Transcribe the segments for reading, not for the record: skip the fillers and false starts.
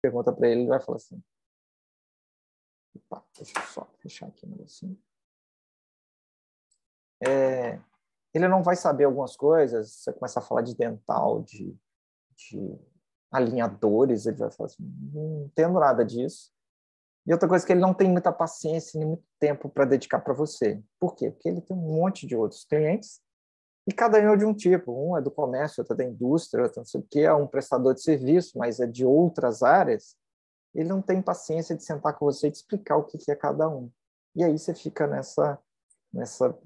pergunta para ele, ele vai falar assim, opa, deixa eu só fechar aqui um negocinho. Ele não vai saber algumas coisas, você começa a falar de dental, de alinhadores, ele vai falar assim, não entendo nada disso. E outra coisa é que ele não tem muita paciência nem muito tempo para dedicar para você. Por quê? Porque ele tem um monte de outros clientes e cada um é de um tipo. Um é do comércio, outro é da indústria, outro não sei o quê, é um prestador de serviço, mas é de outras áreas. Ele não tem paciência de sentar com você e te explicar o que é cada um. E aí você fica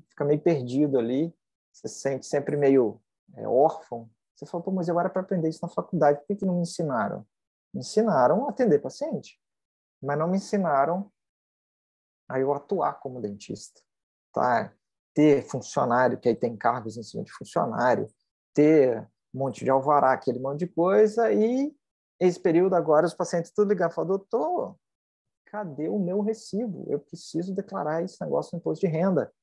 fica meio perdido ali, você se sente sempre meio órfão. Você fala, pô, mas eu era para aprender isso na faculdade, por que não me ensinaram? Me ensinaram a atender paciente, mas não me ensinaram a eu atuar como dentista, tá? Ter funcionário, que aí tem cargos em cima de funcionário, ter um monte de alvará, aquele monte de coisa, e esse período agora os pacientes tudo ligam e falam, doutor, cadê o meu recibo? Eu preciso declarar esse negócio no imposto de renda.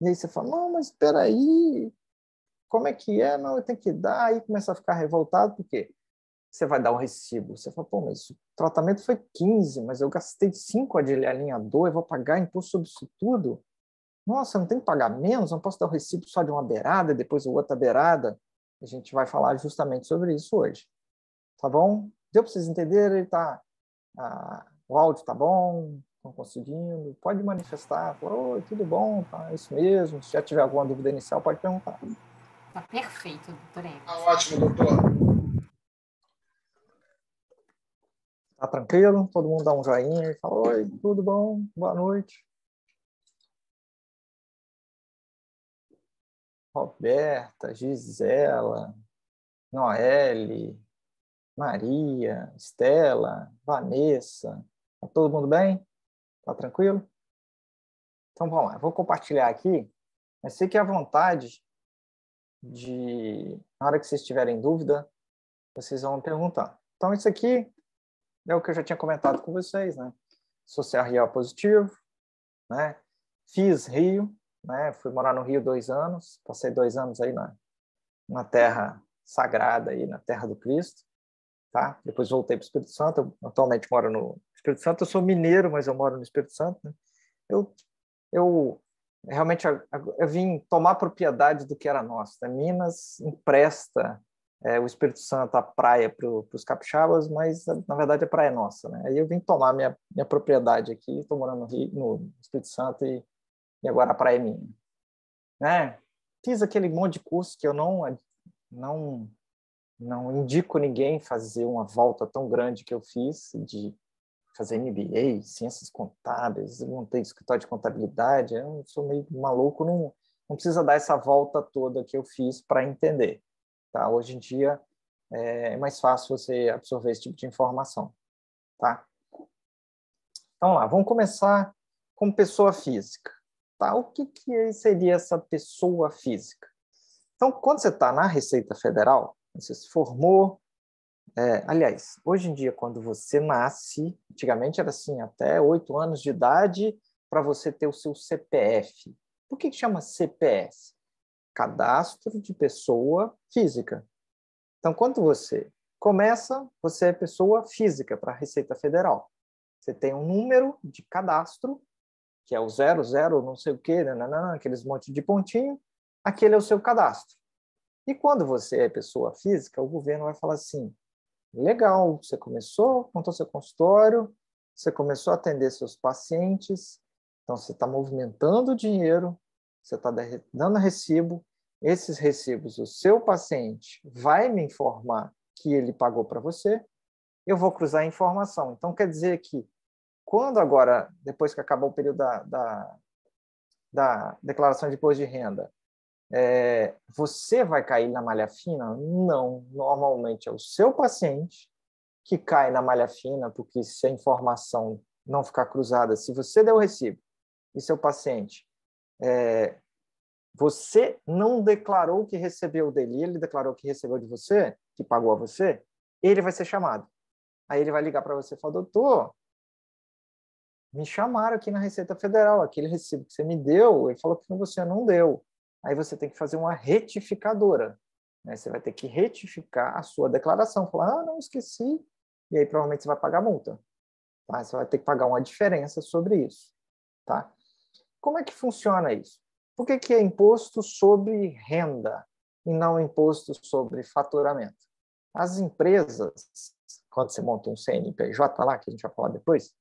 E aí você fala, não, mas espera aí, como é que é? Não, eu tenho que dar. Aí começa a ficar revoltado, porque você vai dar um recibo. Você fala, pô, mas o tratamento foi 15, mas eu gastei 5 de alinhador, eu vou pagar imposto sobre isso tudo? Nossa, não tem que pagar menos? Não posso dar o recibo só de uma beirada, depois outra beirada? A gente vai falar justamente sobre isso hoje. Tá bom? Deu para vocês entenderem? O áudio tá bom? Estão conseguindo? Pode manifestar. Fala, oi, tudo bom? Tá, isso mesmo. Se já tiver alguma dúvida inicial, pode perguntar. Tá perfeito, doutor Emerson. Tá ótimo, doutor. Tá tranquilo? Todo mundo dá um joinha e fala, oi, tudo bom? Boa noite. Roberta, Gisela, Noelle, Maria, Estela, Vanessa. Tá todo mundo bem? Tá tranquilo? Então vamos lá, vou compartilhar aqui, mas fique à vontade na hora que vocês tiverem dúvida, vocês vão me perguntar. Então isso aqui é o que eu já tinha comentado com vocês, né? Social Real positivo, né? Fiz Rio, né? Fui morar no Rio 2 anos, passei 2 anos aí na terra sagrada, aí, na terra do Cristo, tá? Depois voltei para o Espírito Santo, eu atualmente moro no Espírito Santo, eu sou mineiro, mas eu moro no Espírito Santo, né? Eu realmente eu vim tomar propriedade do que era nosso, né? Minas empresta o Espírito Santo, a praia para os capixabas, mas na verdade a praia é nossa, né? Aí eu vim tomar minha propriedade aqui, estou morando no Espírito Santo e agora a praia é minha, né? Fiz aquele monte de curso que eu não indico ninguém fazer uma volta tão grande que eu fiz de fazer MBA, ciências contábeis, eu montei escritório de contabilidade, eu sou meio maluco, não precisa dar essa volta toda que eu fiz para entender. Tá? Hoje em dia é mais fácil você absorver esse tipo de informação. Tá? Então, vamos começar com pessoa física. Tá? O que seria essa pessoa física? Então, quando você está na Receita Federal, você se formou. Aliás, hoje em dia, quando você nasce, antigamente era assim, até 8 anos de idade para você ter o seu CPF. Por que chama CPF? Cadastro de pessoa física. Então, quando você começa, você é pessoa física para a Receita Federal. Você tem um número de cadastro, que é o 00, não sei o quê, aqueles monte de pontinho, aquele é o seu cadastro. E quando você é pessoa física, o governo vai falar assim, legal, você começou, montou seu consultório, você começou a atender seus pacientes, então você está movimentando o dinheiro, você está dando recibo, esses recibos o seu paciente vai me informar que ele pagou para você, eu vou cruzar a informação. Então, quer dizer que quando agora, depois que acabar o período da declaração de imposto de renda, você vai cair na malha fina? Não, normalmente é o seu paciente que cai na malha fina, porque se a informação não ficar cruzada, se você deu o recibo e seu paciente, você não declarou que recebeu dele, ele declarou que recebeu de você, que pagou a você, ele vai ser chamado. Aí ele vai ligar para você e falar, doutor, me chamaram aqui na Receita Federal, aquele recibo que você me deu, ele falou que você não deu. Aí você tem que fazer uma retificadora. Né? Você vai ter que retificar a sua declaração. Falar, não, esqueci, e aí provavelmente você vai pagar multa. Tá? Você vai ter que pagar uma diferença sobre isso. Tá? Como é que funciona isso? Por que é imposto sobre renda e não imposto sobre faturamento? As empresas, quando você monta um CNPJ lá, que a gente vai falar depois,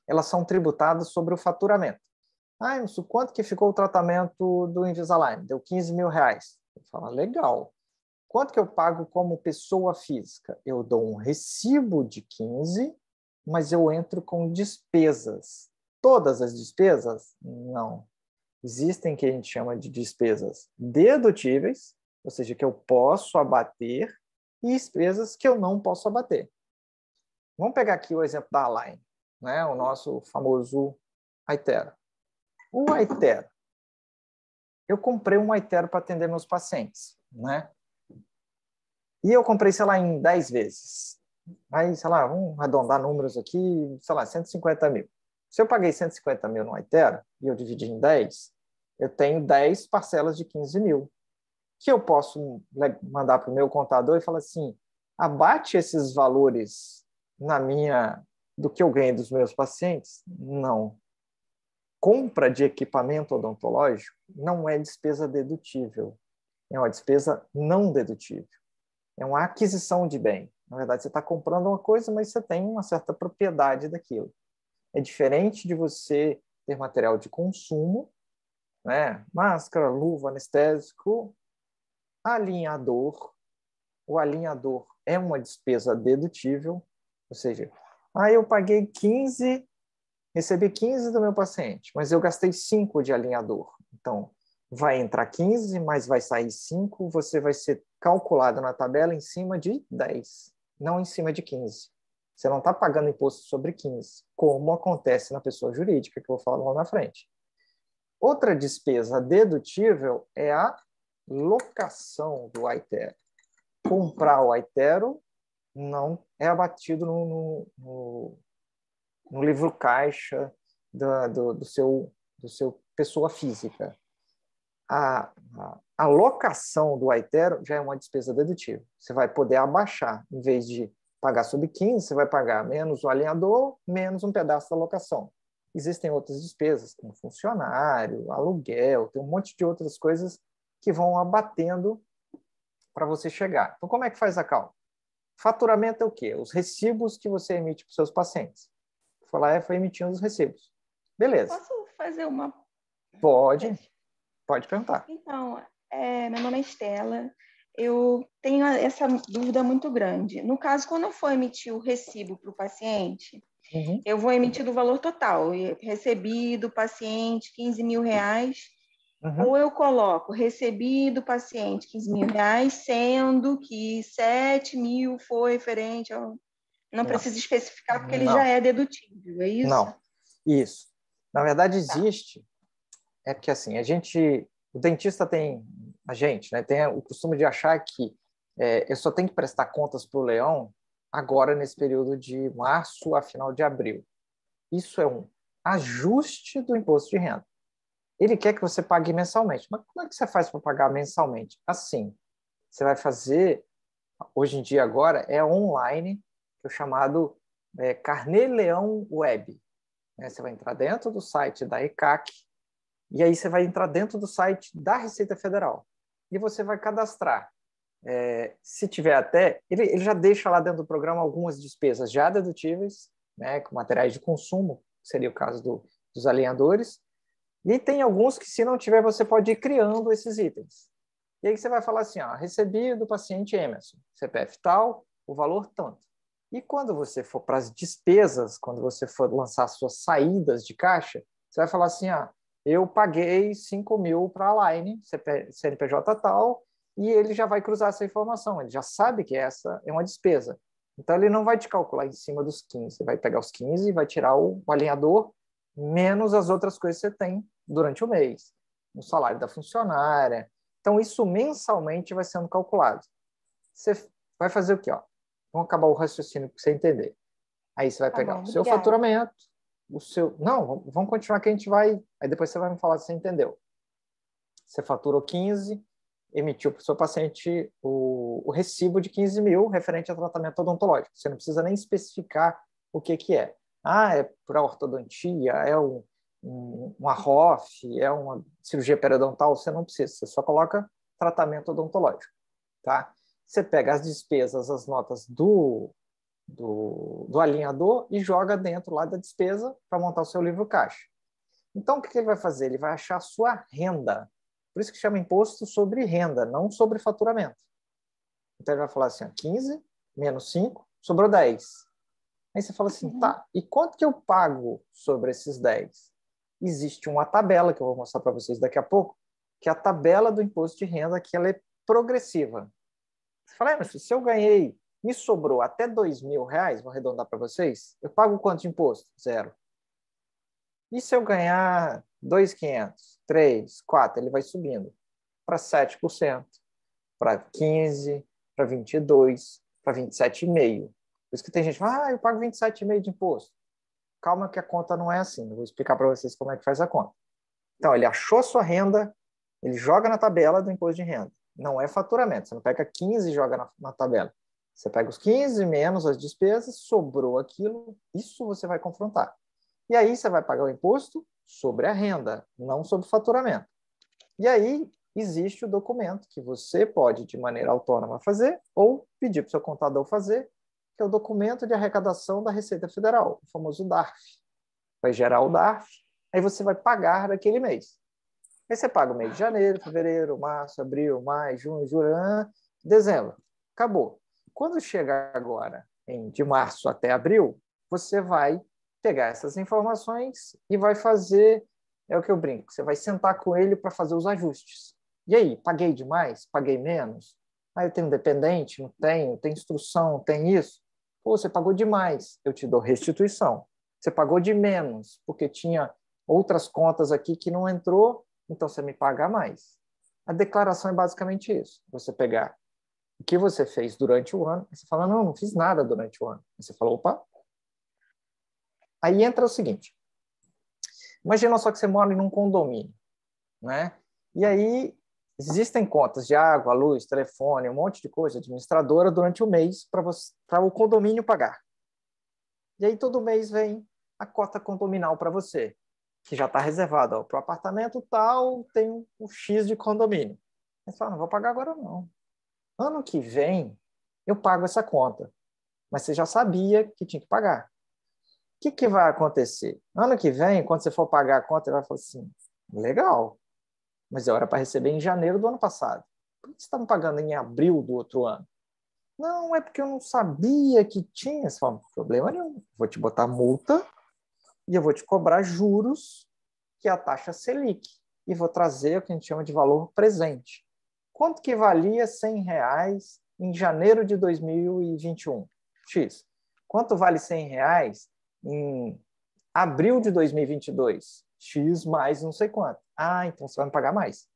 elas são tributadas sobre o faturamento. Ah, Emerson, quanto que ficou o tratamento do Invisalign? Deu 15 mil reais. Eu falo, legal. Quanto que eu pago como pessoa física? Eu dou um recibo de 15, mas eu entro com despesas. Todas as despesas? Não. Existem o que a gente chama de despesas dedutíveis, ou seja, que eu posso abater, e despesas que eu não posso abater. Vamos pegar aqui o exemplo da Align, né? O nosso famoso Aitero. O Aitero. Eu comprei um Aitero para atender meus pacientes, né? E eu comprei, sei lá, em 10 vezes. Aí, sei lá, vamos arredondar números aqui, sei lá, 150 mil. Se eu paguei 150 mil no Aitero e eu dividi em 10, eu tenho 10 parcelas de 15 mil, que eu posso mandar para o meu contador e falar assim, abate esses valores do que eu ganhei dos meus pacientes? Não. Compra de equipamento odontológico não é despesa dedutível, é uma despesa não dedutível. É uma aquisição de bem. Na verdade, você está comprando uma coisa, mas você tem uma certa propriedade daquilo. É diferente de você ter material de consumo, né? Máscara, luva, anestésico, alinhador. O alinhador é uma despesa dedutível, ou seja, eu paguei 15, recebi 15 do meu paciente, mas eu gastei 5 de alinhador. Então, vai entrar 15, mas vai sair 5, você vai ser calculado na tabela em cima de 10, não em cima de 15. Você não está pagando imposto sobre 15, como acontece na pessoa jurídica, que eu vou falar lá na frente. Outra despesa dedutível é a locação do Aitero. Comprar o Aitero não é abatido no livro caixa do seu pessoa física. A locação do Aitero já é uma despesa dedutível. Você vai poder abaixar, em vez de pagar sobre 15, você vai pagar menos o alinhador, menos um pedaço da locação. Existem outras despesas, como funcionário, aluguel, tem um monte de outras coisas que vão abatendo para você chegar. Então, como é que faz a cálculo? Faturamento é o quê? Os recibos que você emite para os seus pacientes. Foi lá e foi emitindo os recibos. Beleza. Posso fazer uma... Pode perguntar. Então, meu nome é Estela. Eu tenho essa dúvida muito grande. No caso, quando eu for emitir o recibo para o paciente, eu vou emitir do valor total. Recebi do paciente 15 mil reais, ou eu coloco recebi do paciente 15 mil reais, sendo que 7 mil foi referente ao... Não precisa especificar, porque ele já é dedutível, é isso? Não, isso. Na verdade, existe... É porque, assim, o dentista tem o costume de achar que eu só tenho que prestar contas para o leão agora nesse período de março a final de abril. Isso é um ajuste do imposto de renda. Ele quer que você pague mensalmente. Mas como é que você faz para pagar mensalmente? Assim, você vai fazer, hoje em dia agora, é online, que é o chamado Carnê Leão Web. Você vai entrar dentro do site da ECAC, e aí você vai entrar dentro do site da Receita Federal. E você vai cadastrar. Se tiver ele já deixa lá dentro do programa algumas despesas já dedutíveis, né, com materiais de consumo, que seria o caso dos alinhadores. E tem alguns que, se não tiver, você pode ir criando esses itens. E aí você vai falar assim, recebi do paciente Emerson, CPF tal, o valor tanto. E quando você for para as despesas, quando você for lançar suas saídas de caixa, você vai falar assim, eu paguei 5 mil para a Align, CNPJ tal, e ele já vai cruzar essa informação, ele já sabe que essa é uma despesa. Então, ele não vai te calcular em cima dos 15, você vai pegar os 15 e vai tirar o alinhador, menos as outras coisas que você tem durante o mês, o salário da funcionária. Então, isso mensalmente vai sendo calculado. Você vai fazer o quê? Vamos acabar o raciocínio para você entender. Aí você vai pegar o seu faturamento, Não, vamos continuar que a gente vai... Aí depois você vai me falar se você entendeu. Você faturou 15, emitiu para o seu paciente o recibo de 15 mil referente a tratamento odontológico. Você não precisa nem especificar o que é. Ah, é para ortodontia, é uma ROF, é uma cirurgia periodontal, você não precisa, você só coloca tratamento odontológico, tá? Você pega as despesas, as notas do alinhador e joga dentro lá da despesa para montar o seu livro caixa. Então, o que ele vai fazer? Ele vai achar a sua renda. Por isso que chama imposto sobre renda, não sobre faturamento. Então, ele vai falar assim, 15 menos 5, sobrou 10. Aí você fala assim, tá, e quanto que eu pago sobre esses 10? Existe uma tabela, que eu vou mostrar para vocês daqui a pouco, que é a tabela do imposto de renda, que ela é progressiva. Você fala, mas se eu ganhei, me sobrou até R$2.000, vou arredondar para vocês, eu pago quanto de imposto? 0. E se eu ganhar 2.500, 3, 4, ele vai subindo para 7%, para 15%, para 22%, para 27,5%. Por isso que tem gente que fala, eu pago 27,5% de imposto. Calma que a conta não é assim. Eu vou explicar para vocês como é que faz a conta. Então, ele achou a sua renda, ele joga na tabela do imposto de renda. Não é faturamento. Você não pega 15 e joga na tabela. Você pega os 15 menos as despesas, sobrou aquilo, isso você vai confrontar. E aí você vai pagar o imposto sobre a renda, não sobre o faturamento. E aí existe o documento que você pode, de maneira autônoma, fazer ou pedir para o seu contador fazer, que é o documento de arrecadação da Receita Federal, o famoso DARF. Vai gerar o DARF, aí você vai pagar daquele mês. Aí você paga o mês de janeiro, fevereiro, março, abril, maio, junho, julho, dezembro. Acabou. Quando chegar agora, de março até abril, você vai pegar essas informações e vai fazer, é o que eu brinco, você vai sentar com ele para fazer os ajustes. E aí, paguei demais? Paguei menos? Ah, eu tenho dependente? Não tenho? Tem instrução? Tem isso? Pô, você pagou demais, eu te dou restituição. Você pagou de menos, porque tinha outras contas aqui que não entrou, então você me paga mais. A declaração é basicamente isso. Você pegar o que você fez durante o ano, e você fala, não fiz nada durante o ano. E você fala, opa. Aí entra o seguinte, imagina só que você mora em um condomínio, né? E aí existem contas de água, luz, telefone, um monte de coisa administradora durante o mês para o condomínio pagar. E aí todo mês vem a cota condominal para você, que já está reservada para o apartamento tal, tem um X de condomínio. Aí você fala, não vou pagar agora não. Ano que vem eu pago essa conta. Mas você já sabia que tinha que pagar. O que vai acontecer? Ano que vem, quando você for pagar a conta, ele vai falar assim, legal, mas é hora para receber em janeiro do ano passado. Por que você está me pagando em abril do outro ano? Não, é porque eu não sabia que tinha. Você fala, problema nenhum. Vou te botar multa e eu vou te cobrar juros, que é a taxa Selic. E vou trazer o que a gente chama de valor presente. Quanto que valia R$100 em janeiro de 2021? X. Quanto vale R$100 em abril de 2022? X mais não sei quanto. Ah, então você vai me pagar mais.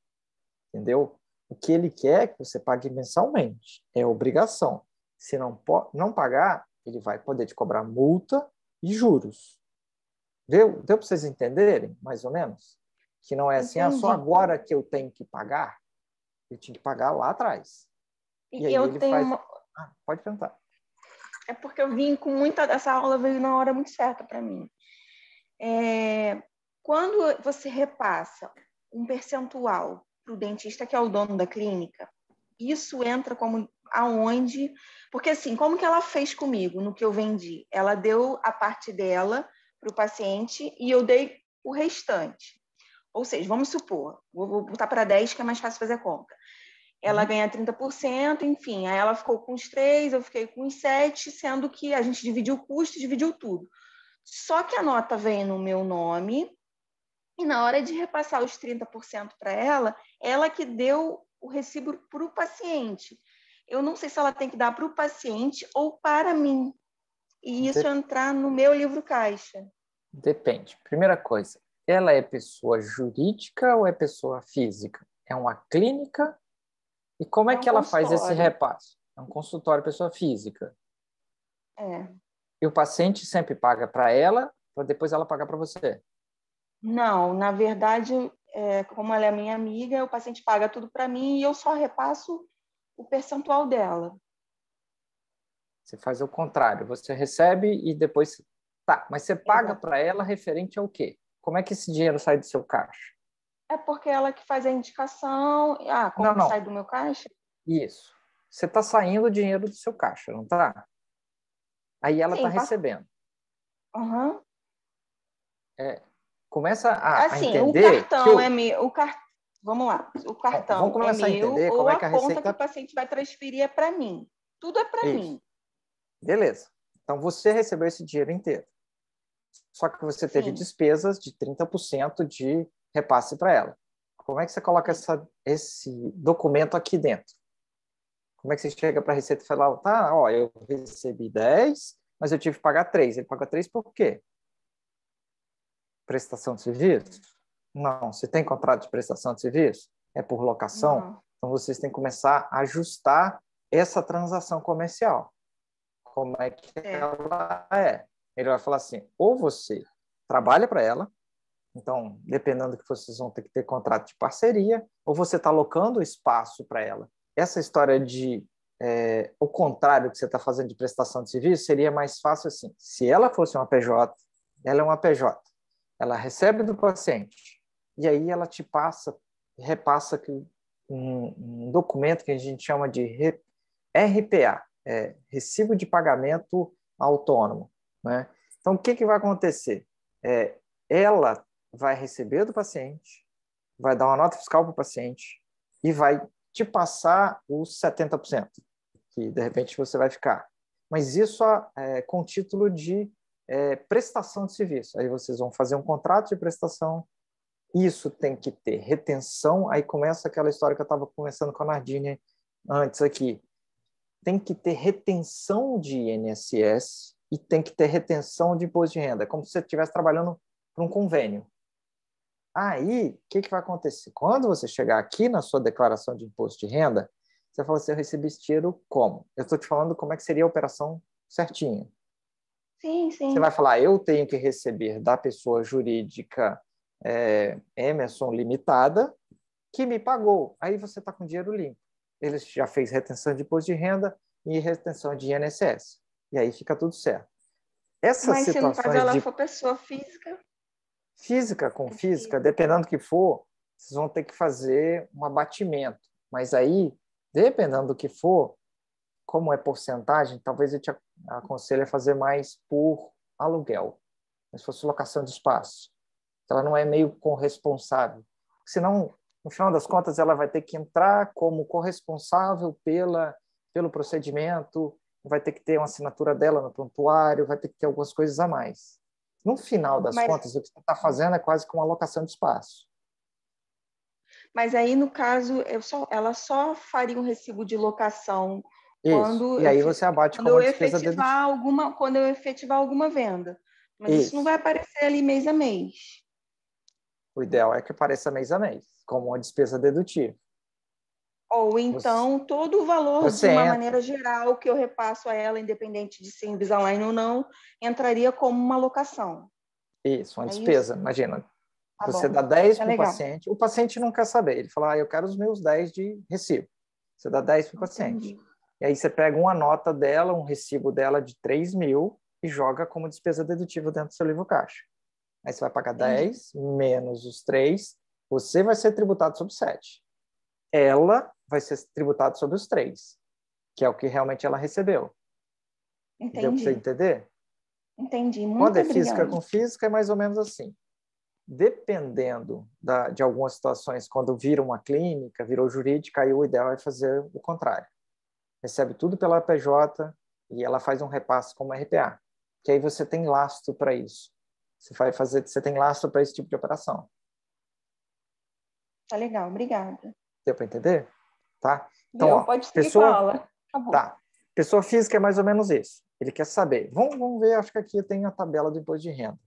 Entendeu? O que ele quer é que você pague mensalmente. É obrigação. Se não pagar, ele vai poder te cobrar multa e juros. Deu para vocês entenderem, mais ou menos? Que não é assim, só agora que eu tenho que pagar. Eu tinha que pagar lá atrás. E aí eu tenho uma... pode perguntar. É porque eu vim com muita... Essa aula veio na hora muito certa para mim. Quando você repassa um percentual para o dentista, que é o dono da clínica, isso entra como aonde? Porque assim, como que ela fez comigo no que eu vendi? Ela deu a parte dela para o paciente e eu dei o restante. Ou seja, vamos supor, vou botar para 10, que é mais fácil fazer a conta. Ela ganha 30%, enfim, aí ela ficou com os 3, eu fiquei com os 7, sendo que a gente dividiu o custo, dividiu tudo. Só que a nota veio no meu nome e na hora de repassar os 30% para ela que deu o recibo para o paciente. Eu não sei se ela tem que dar para o paciente ou para mim. E isso entrar no meu livro caixa. Depende. Primeira coisa, ela é pessoa jurídica ou é pessoa física? É uma clínica? E como é que ela faz esse repasse? É um consultório, pessoa física. E o paciente sempre paga para ela, para depois ela pagar para você? Não, na verdade, como ela é minha amiga, o paciente paga tudo para mim e eu só repasso o percentual dela. Você faz o contrário, você recebe e depois... Tá, mas você paga Exato. para ela referente ao quê? Como é que esse dinheiro sai do seu caixa? É porque ela que faz a indicação. Como Não, que sai não. do meu caixa? Isso. Você está saindo o dinheiro do seu caixa, não está? Aí ela está Sim, recebendo. Uhum. Começa a Assim, o entender que cartão é meu. Vamos lá. O Bom, vamos cartão é começar a meu entender como ou é a que a conta que o receita... paciente vai transferir é para mim. Tudo é para Isso. mim. Beleza. Então, você recebeu esse dinheiro inteiro. Só que você teve Sim. despesas de 30% de repasse para ela. Como é que você coloca esse documento aqui dentro? Como é que você chega para a Receita e fala, tá, ó, eu recebi 10, mas eu tive que pagar 3. Ele paga 3 por quê? Prestação de serviço? Não. Você tem contrato de prestação de serviço? É por locação? Não. Então, vocês têm que começar a ajustar essa transação comercial. Como é que ela é? Ele vai falar assim, ou você trabalha para ela, então, dependendo do que vocês vão ter que ter contrato de parceria, ou você está alocando espaço para ela. Essa história de o contrário que você está fazendo de prestação de serviço seria mais fácil assim. Se ela fosse uma PJ, ela é uma PJ. Ela recebe do paciente e aí ela te repassa um documento que a gente chama de RPA, Recibo de Pagamento Autônomo, né? Então, o que vai acontecer? Ela vai receber do paciente, vai dar uma nota fiscal para o paciente e vai te passar os 70%, que de repente você vai ficar. Mas isso com título de prestação de serviço. Aí vocês vão fazer um contrato de prestação, isso tem que ter retenção, aí começa aquela história que eu estava conversando com a Nardine antes aqui. Tem que ter retenção de INSS e tem que ter retenção de imposto de renda, como se você estivesse trabalhando para um convênio. Aí, o que vai acontecer? Quando você chegar aqui na sua declaração de imposto de renda, você fala assim, eu recebi esse dinheiro como? Eu estou te falando como é que seria a operação certinha. Sim, Você sim. vai falar, eu tenho que receber da pessoa jurídica Emerson Limitada, que me pagou. Aí você está com dinheiro limpo. Ele já fez retenção de imposto de renda e retenção de INSS. E aí fica tudo certo. Essas Mas se no caso situações ela de for pessoa física, física com é física, difícil. dependendo do que for, vocês vão ter que fazer um abatimento. Mas aí, dependendo do que for, como é porcentagem, talvez eu te aconselhe a fazer mais por aluguel, se fosse locação de espaço. Ela não é meio corresponsável. Senão, no final das contas, ela vai ter que entrar como corresponsável pelo procedimento, vai ter que ter uma assinatura dela no prontuário, vai ter que ter algumas coisas a mais. No final das Mas, contas, o que você está fazendo é quase como uma alocação de espaço. mas aí, no caso, ela só faria um recibo de locação Isso. E aí você abate como uma despesa dedutível. quando eu efetivar alguma venda. Mas isso não Isso. vai aparecer ali mês a mês. O ideal é que apareça mês a mês, como uma despesa dedutível. Ou então, todo o valor, de Você uma entra... maneira geral, que eu repasso a ela, independente de ser Invisalign ou não, entraria como uma locação. Isso, uma É isso? despesa. Imagina, Tá você bom. dá 10 É para legal. o paciente não quer saber. Ele fala, eu quero os meus 10 de recibo. Você dá 10 para o paciente. Entendi. E aí você pega uma nota dela, um recibo dela de 3.000 e joga como despesa dedutível dentro do seu livro caixa. Aí você vai pagar Entendi. 10 menos os 3, você vai ser tributado sobre 7. Ela vai ser tributada sobre os 3, que é o que realmente ela recebeu. Deu para você Entendi. entender? Entendi. Quando Muito é física obrigada. com física, é mais ou menos assim. Dependendo de algumas situações, quando vira uma clínica, virou jurídica, aí o ideal é fazer o contrário. Recebe tudo pela PJ e ela faz um repasse como RPA, que aí você tem lastro para isso. Você tem lastro para esse tipo de operação. Tá legal, obrigada. Deu para entender? Tá? Então, Deu, ó, pode seguir com a aula. Acabou. tá. Pessoa física é mais ou menos isso. Ele quer saber. Vamos ver, acho que aqui tem a tabela do imposto de renda.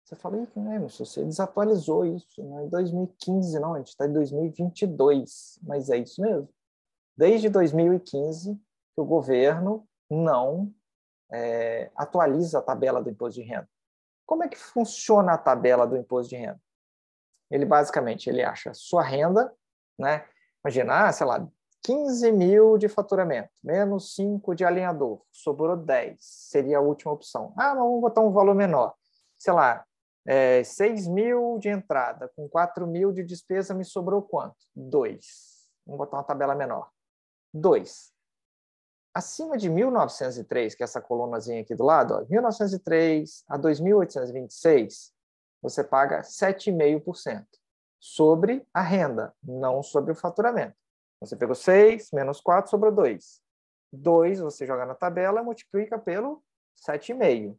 Você fala, Emerson, você desatualizou isso, não é em 2015, não, a gente está em 2022, mas é isso mesmo. Desde 2015, que o governo não atualiza a tabela do imposto de renda. Como é que funciona a tabela do imposto de renda? ele basicamente ele acha sua renda, né? Imagina, sei lá, 15 mil de faturamento, menos 5 de alinhador, sobrou 10, seria a última opção. Ah, mas vamos botar um valor menor. Sei lá, 6 mil de entrada, com 4 mil de despesa, me sobrou quanto? 2. Vamos botar uma tabela menor. 2. Acima de 1903, que é essa colunazinha aqui do lado, ó, 1903 a 2.826, você paga 7,5% sobre a renda, não sobre o faturamento. Você pegou 6, menos 4, sobrou 2. 2 você joga na tabela e multiplica pelo 7,5.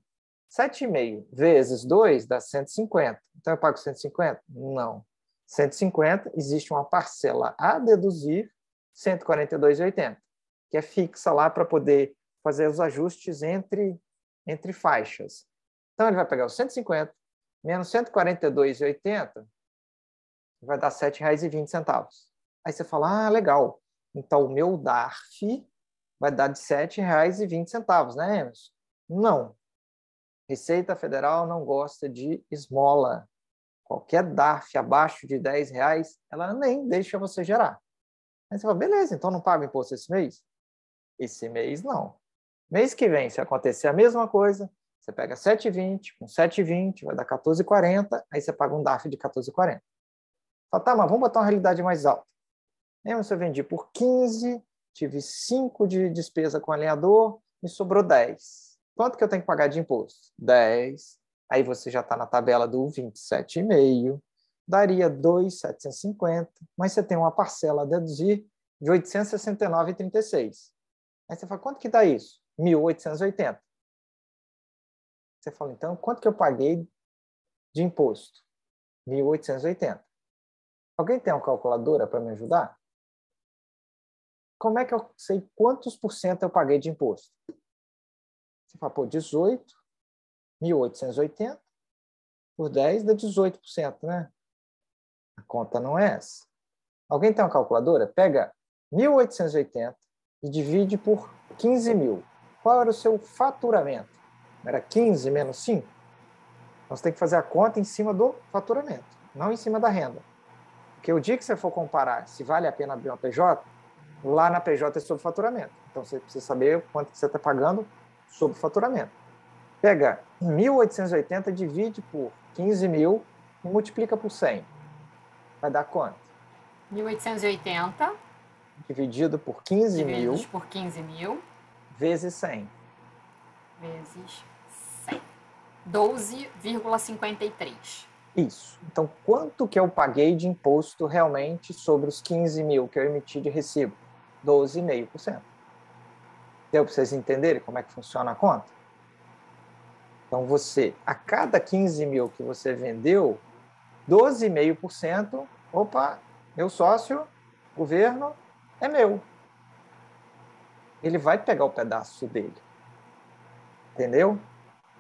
7,5 vezes 2 dá 150. Então, eu pago 150? Não. 150, existe uma parcela a deduzir, 142,80, que é fixa lá para poder fazer os ajustes entre faixas. Então, ele vai pegar os 150 menos 142,80, vai dar R$ 7,20. Aí você fala, legal, então o meu DARF vai dar de R$ 7,20, né, Emerson? Não. Receita Federal não gosta de esmola. Qualquer DARF abaixo de R$ 10, ela nem deixa você gerar. Aí você fala, beleza, então não pago imposto esse mês? Esse mês, não. Mês que vem, se acontecer a mesma coisa, você pega 7,20, com 7,20 vai dar 14,40, aí você paga um DARF de 14,40. Fala, tá, mas vamos botar uma realidade mais alta. Eu vendi por 15, tive 5 de despesa com alinhador, me sobrou 10. Quanto que eu tenho que pagar de imposto? 10. Aí você já está na tabela do 27,5, daria 2.750, mas você tem uma parcela a deduzir de 869,36. Aí você fala, quanto que dá isso? 1.880. Você fala, então, quanto que eu paguei de imposto? 1.880. Alguém tem uma calculadora para me ajudar? Como é que eu sei quantos por cento eu paguei de imposto? Você fala, 18, 1.880 por 10 dá 18%, né? A conta não é essa. Alguém tem uma calculadora? Pega 1.880 e divide por 15 mil. Qual era o seu faturamento? Era 15 menos 5? Então, você tem que fazer a conta em cima do faturamento, não em cima da renda. Porque o dia que você for comparar se vale a pena abrir uma PJ, lá na PJ é sobre faturamento. Então, você precisa saber quanto que você está pagando sobre faturamento. Pega 1.880, divide por 15 mil e multiplica por 100. Vai dar quanto? 1.880 dividido por 15 mil. Divididos por 15 mil. Vezes 100. Vezes 100. 12,53. Isso. Então, quanto que eu paguei de imposto realmente sobre os 15 mil que eu emiti de recibo? 12,5%. Deu para vocês entenderem como é que funciona a conta? Então, você, a cada 15 mil que você vendeu, 12,5%, opa, meu sócio, governo, é meu. Ele vai pegar o pedaço dele. Entendeu?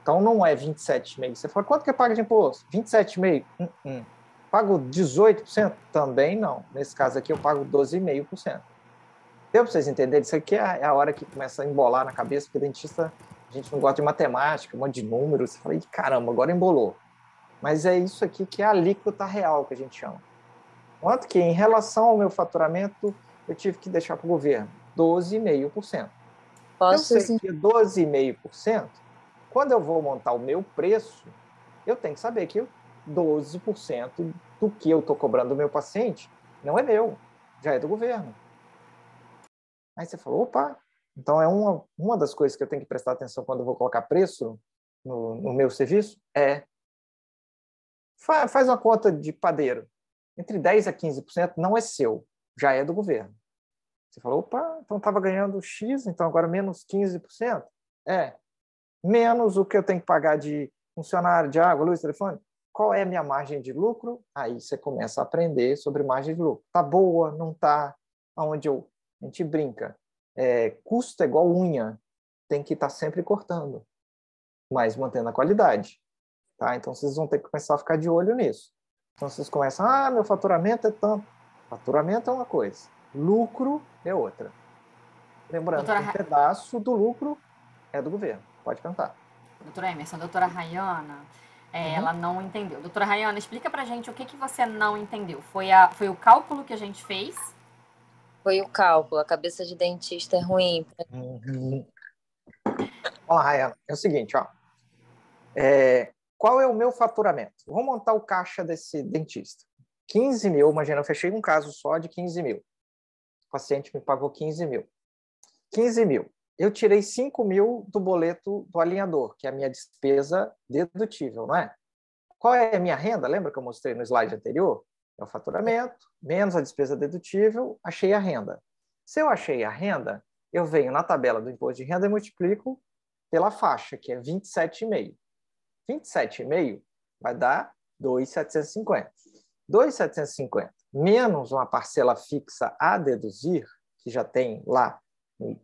Então, não é 27,5%. Você fala, quanto que eu pago de imposto? 27,5%. Pago 18%? Também não. Nesse caso aqui, eu pago 12,5%. Deu para vocês entenderem? Isso aqui é a hora que começa a embolar na cabeça, porque dentista, a gente não gosta de matemática, um monte de números. Você fala, caramba, agora embolou. Mas é isso aqui que é a alíquota real, que a gente chama. Quanto que, em relação ao meu faturamento, eu tive que deixar para o governo? 12,5%. Eu sei que 12,5%, quando eu vou montar o meu preço, eu tenho que saber que 12% do que eu estou cobrando do meu paciente não é meu, já é do governo. Aí você falou, opa, então é uma das coisas que eu tenho que prestar atenção quando eu vou colocar preço no meu serviço? Faz uma conta de padeiro. Entre 10% a 15% não é seu, já é do governo. Você falou, opa, então estava ganhando X, então agora menos 15%? Menos o que eu tenho que pagar de funcionário, de água, luz, telefone. Qual é a minha margem de lucro? Aí você começa a aprender sobre margem de lucro. Tá boa, não tá? Onde a gente brinca. Custo é igual unha. Tem que estar sempre cortando, mas mantendo a qualidade. Tá? Então, vocês vão ter que começar a ficar de olho nisso. Então, vocês começam, meu faturamento é tanto. Faturamento é uma coisa, lucro é outra. Lembrando que um pedaço do lucro é do governo. Pode cantar. Doutora Emerson, doutora Rayana, Ela não entendeu. Doutora Rayana, explica pra gente o que você não entendeu. Foi o cálculo que a gente fez? Foi o cálculo. A cabeça de dentista é ruim. Olha lá, Rayana, é o seguinte, ó. Qual é o meu faturamento? Vou montar o caixa desse dentista. 15 mil, imagina, eu fechei um caso só de 15 mil. O paciente me pagou 15 mil. 15 mil. Eu tirei 5 mil do boleto do alinhador, que é a minha despesa dedutível, não é? Qual é a minha renda? Lembra que eu mostrei no slide anterior? É o faturamento, menos a despesa dedutível, achei a renda. Se eu achei a renda, eu venho na tabela do imposto de renda e multiplico pela faixa, que é 27,5. 27,5 vai dar 2.750. 2.750 menos uma parcela fixa a deduzir, que já tem lá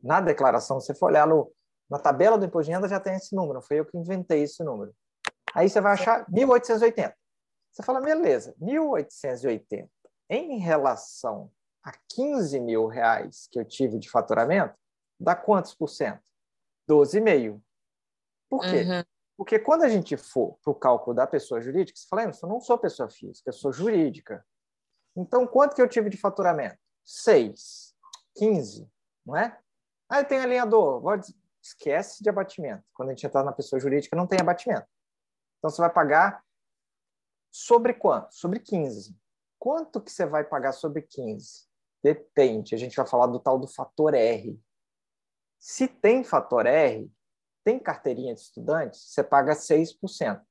na declaração, se você for olhar na tabela do imposto de renda, já tem esse número, foi eu que inventei esse número. Aí você vai achar 1.880. Você fala, beleza, 1.880 em relação a 15 mil reais que eu tive de faturamento, dá quantos por cento? 12,5%. Por quê? Porque quando a gente for para o cálculo da pessoa jurídica, você fala, eu não sou pessoa física, eu sou jurídica. Então, quanto que eu tive de faturamento? 6, 15, não é? Aí tem alinhador, esquece de abatimento. Quando a gente entrar na pessoa jurídica, não tem abatimento. Então, você vai pagar sobre quanto? Sobre 15. Quanto que você vai pagar sobre 15? Depende. A gente vai falar do tal do fator R. Se tem fator R, tem carteirinha de estudante, você paga 6%.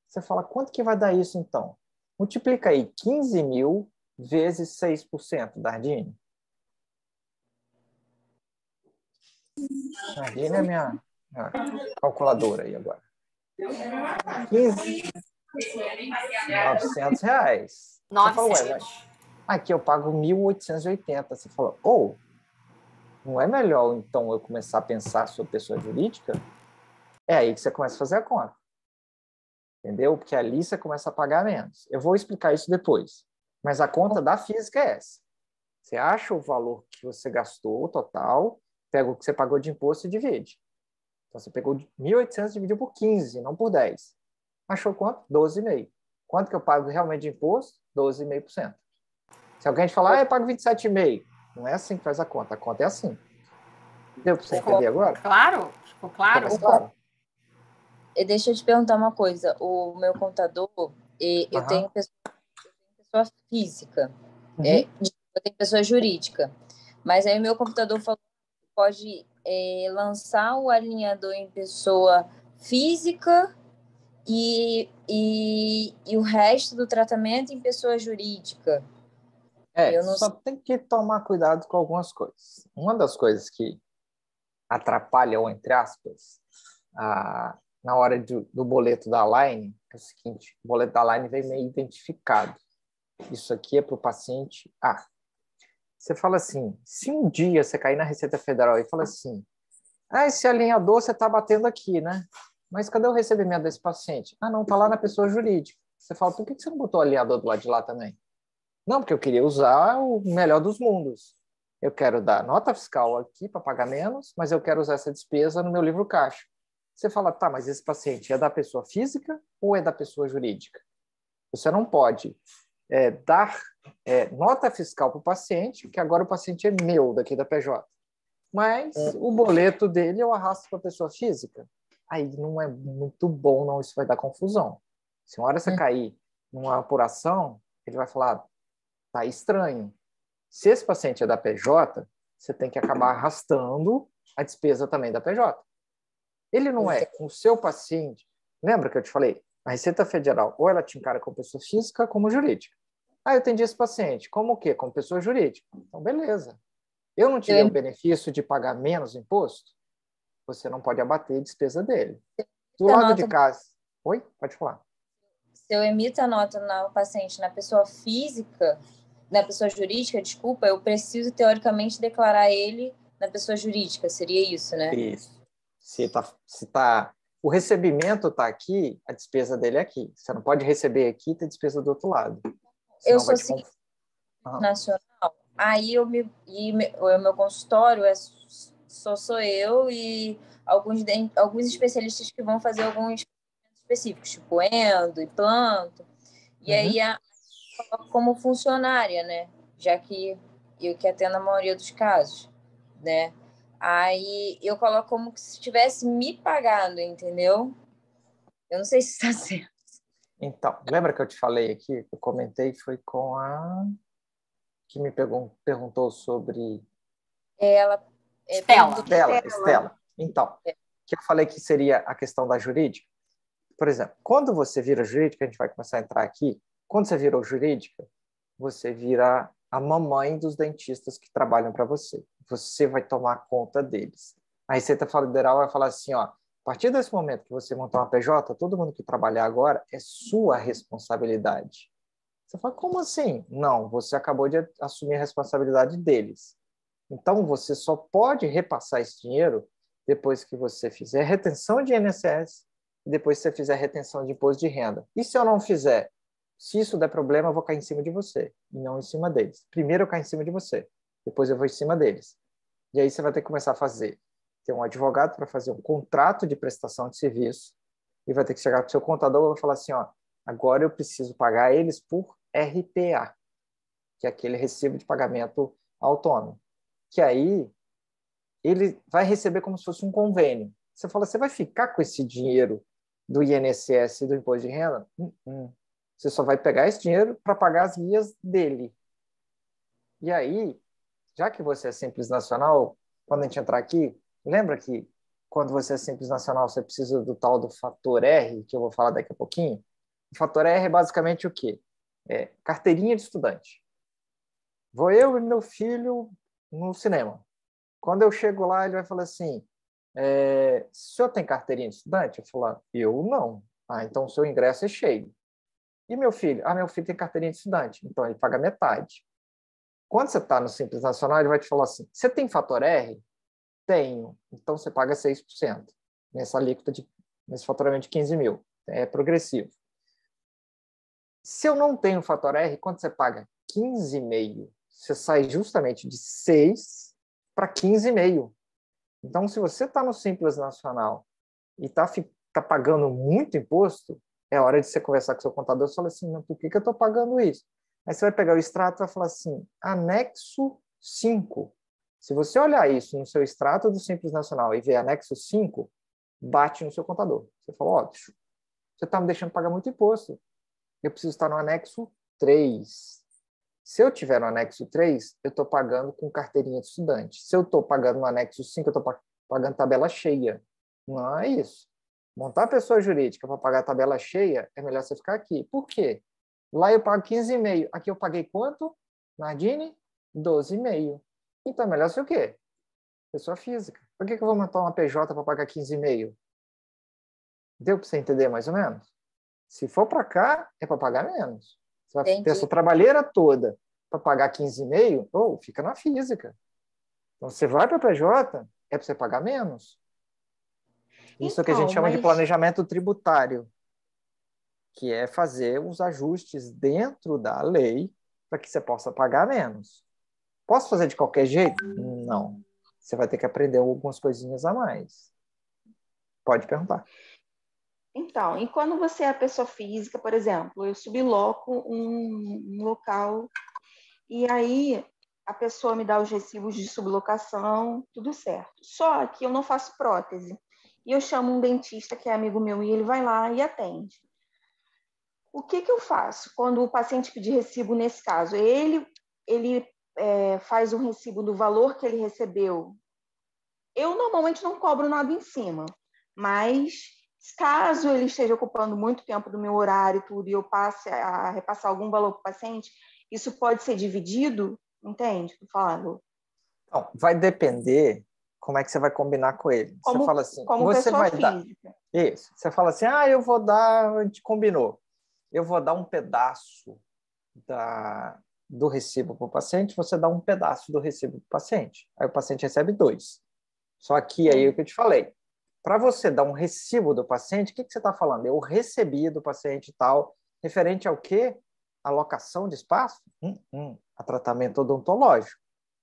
Você fala, quanto que vai dar isso, então? Multiplica aí 15 mil vezes 6%, Dardine. Dardine é minha calculadora aí agora. 15, R$900. 900. Aqui eu pago 1.880. Você falou, não é melhor, então, eu começar a pensar sobre pessoa jurídica? É aí que você começa a fazer a conta. Entendeu? Porque ali você começa a pagar menos. Eu vou explicar isso depois. Mas a conta da física é essa. Você acha o valor que você gastou, o total, pega o que você pagou de imposto e divide. Então, você pegou 1.800 e dividiu por 15, não por 10. Achou quanto? 12,5. Quanto que eu pago realmente de imposto? 12,5%. Se alguém te falar, eu pago 27,5%. Não é assim que faz a conta é assim. Deu para você entender agora? Claro? Ficou claro? Ficou claro. Deixa eu te perguntar uma coisa. O meu contador, eu tenho pessoa física, eu tenho pessoa jurídica, mas aí o meu computador falou que pode lançar o alinhador em pessoa física e o resto do tratamento em pessoa jurídica. Só tem que tomar cuidado com algumas coisas. Uma das coisas que atrapalha, ou entre aspas, na hora do boleto da Align, é o seguinte, o boleto da Align vem meio identificado. Isso aqui é para o paciente A. Você fala assim, se um dia você cair na Receita Federal e fala assim, esse alinhador você está batendo aqui, né? Mas cadê o recebimento desse paciente? Não, está lá na pessoa jurídica. Você fala, por que você não botou o alinhador do lado de lá também? Não, porque eu queria usar o melhor dos mundos. Eu quero dar nota fiscal aqui para pagar menos, mas eu quero usar essa despesa no meu livro caixa. Você fala, tá, mas esse paciente é da pessoa física ou é da pessoa jurídica? Você não pode dar nota fiscal para o paciente, porque agora o paciente é meu, daqui da PJ. Mas o boleto dele eu arrasto para a pessoa física. Aí não é muito bom, não, isso vai dar confusão. Se uma hora você cair numa apuração, ele vai falar, tá estranho. Se esse paciente é da PJ, você tem que acabar arrastando a despesa também da PJ. Ele não é o seu paciente. Lembra que eu te falei? A Receita Federal, ou ela te encara como pessoa física, como jurídica. Eu atendi esse paciente. Como o quê? Como pessoa jurídica. Então, beleza. Eu não tive o benefício de pagar menos imposto? Você não pode abater a despesa dele. Do lado de casa... Oi? Pode falar. Se eu emito a nota no paciente na pessoa física, na pessoa jurídica, desculpa, eu preciso, teoricamente, declarar ele na pessoa jurídica. Seria isso, né? Isso. O recebimento está aqui, a despesa dele é aqui. Você não pode receber aqui e ter despesa do outro lado. Eu sou nacional. Aí o meu consultório sou eu e alguns especialistas que vão fazer alguns específicos, tipo endo, implanto. E aí eu coloco como funcionária, né? Já que eu que atendo a maioria dos casos, né? Aí eu coloco como se estivesse me pagando, entendeu? Eu não sei se está certo. Então, lembra que eu te falei aqui, que eu comentei, foi com a que me perguntou sobre... Ela Estela. Então, que eu falei que seria a questão da jurídica. Por exemplo, quando você vira jurídica, a gente vai começar a entrar aqui, quando você virou jurídica, você vira a mamãe dos dentistas que trabalham para você. Você vai tomar conta deles. A Receita Federal vai falar assim, ó, a partir desse momento que você montar uma PJ, todo mundo que trabalhar agora é sua responsabilidade. Você fala, como assim? Não, você acabou de assumir a responsabilidade deles. Então, você só pode repassar esse dinheiro depois que você fizer retenção de INSS e depois que você fizer retenção de imposto de renda. E se eu não fizer? Se isso der problema, eu vou cair em cima de você e não em cima deles. Primeiro eu caio em cima de você, depois eu vou em cima deles. E aí você vai ter que começar a ter um advogado para fazer um contrato de prestação de serviço e vai ter que chegar para o seu contador e vai falar assim, ó, agora eu preciso pagar eles por RPA, que é aquele recibo de pagamento autônomo. Que aí ele vai receber como se fosse um convênio. Você fala, você vai ficar com esse dinheiro do INSS e do imposto de renda? Você só vai pegar esse dinheiro para pagar as guias dele. E aí, já que você é Simples Nacional, quando a gente entrar aqui, lembra que quando você é Simples Nacional, você precisa do tal do fator R, que eu vou falar daqui a pouquinho? O fator R é basicamente o quê? É carteirinha de estudante. Vou eu e meu filho no cinema. Quando eu chego lá, ele vai falar assim, o senhor tem carteirinha de estudante? Eu falo, eu não. Então o seu ingresso é cheio. E meu filho? Meu filho tem carteirinha de estudante. Então ele paga metade. Quando você está no Simples Nacional, ele vai te falar assim, você tem fator R? Tenho. Então você paga 6% nessa alíquota, nesse faturamento de 15 mil. É progressivo. Se eu não tenho fator R, quando você paga 15,5, você sai justamente de 6 para 15,5. Então, se você está no Simples Nacional e está pagando muito imposto, é hora de você conversar com o seu contador e falar assim, por que eu estou pagando isso? Aí você vai pegar o extrato e vai falar assim, anexo 5. Se você olhar isso no seu extrato do Simples Nacional e ver anexo 5, bate no seu contador. Você fala, você está me deixando pagar muito imposto. Eu preciso estar no anexo 3. Se eu tiver no anexo 3, eu estou pagando com carteirinha de estudante. Se eu estou pagando no anexo 5, eu estou pagando tabela cheia. Não é isso. Montar pessoa jurídica para pagar tabela cheia, é melhor você ficar aqui. Por quê? Lá eu pago 15,5. Aqui eu paguei quanto? Nardini? 12,5. Então é melhor ser o quê? Pessoa física. Por que eu vou montar uma PJ para pagar 15,5? Deu para você entender mais ou menos? Se for para cá, é para pagar menos. Você vai ter essa trabalheira toda para pagar 15,5, fica na física. Então, você vai para a PJ, é para você pagar menos. Isso é o que a gente chama de planejamento tributário, que é fazer os ajustes dentro da lei para que você possa pagar menos. Posso fazer de qualquer jeito? Não. Você vai ter que aprender algumas coisinhas a mais. Pode perguntar. Então, e quando você é a pessoa física, por exemplo, eu subloco um local e aí a pessoa me dá os recibos de sublocação, tudo certo. Só que eu não faço prótese. E eu chamo um dentista que é amigo meu e ele vai lá e atende. O que eu faço quando o paciente pedir recibo nesse caso? Ele faz um recibo do valor que ele recebeu. Eu normalmente não cobro nada em cima, mas caso ele esteja ocupando muito tempo do meu horário e tudo, e eu passe a repassar algum valor para o paciente, isso pode ser dividido, entende? Estou falando. Não, vai depender como é que você vai combinar com ele. Você fala assim, como você pessoa vai física. dar. Isso. Você fala assim, eu vou dar, a gente combinou. Eu vou dar um pedaço do recibo para o paciente, você dá um pedaço do recibo para o paciente. Aí o paciente recebe 2. Só que aí é o que eu te falei. Para você dar um recibo do paciente, o que você está falando? Eu recebi do paciente tal, referente ao quê? Alocação de espaço? A tratamento odontológico.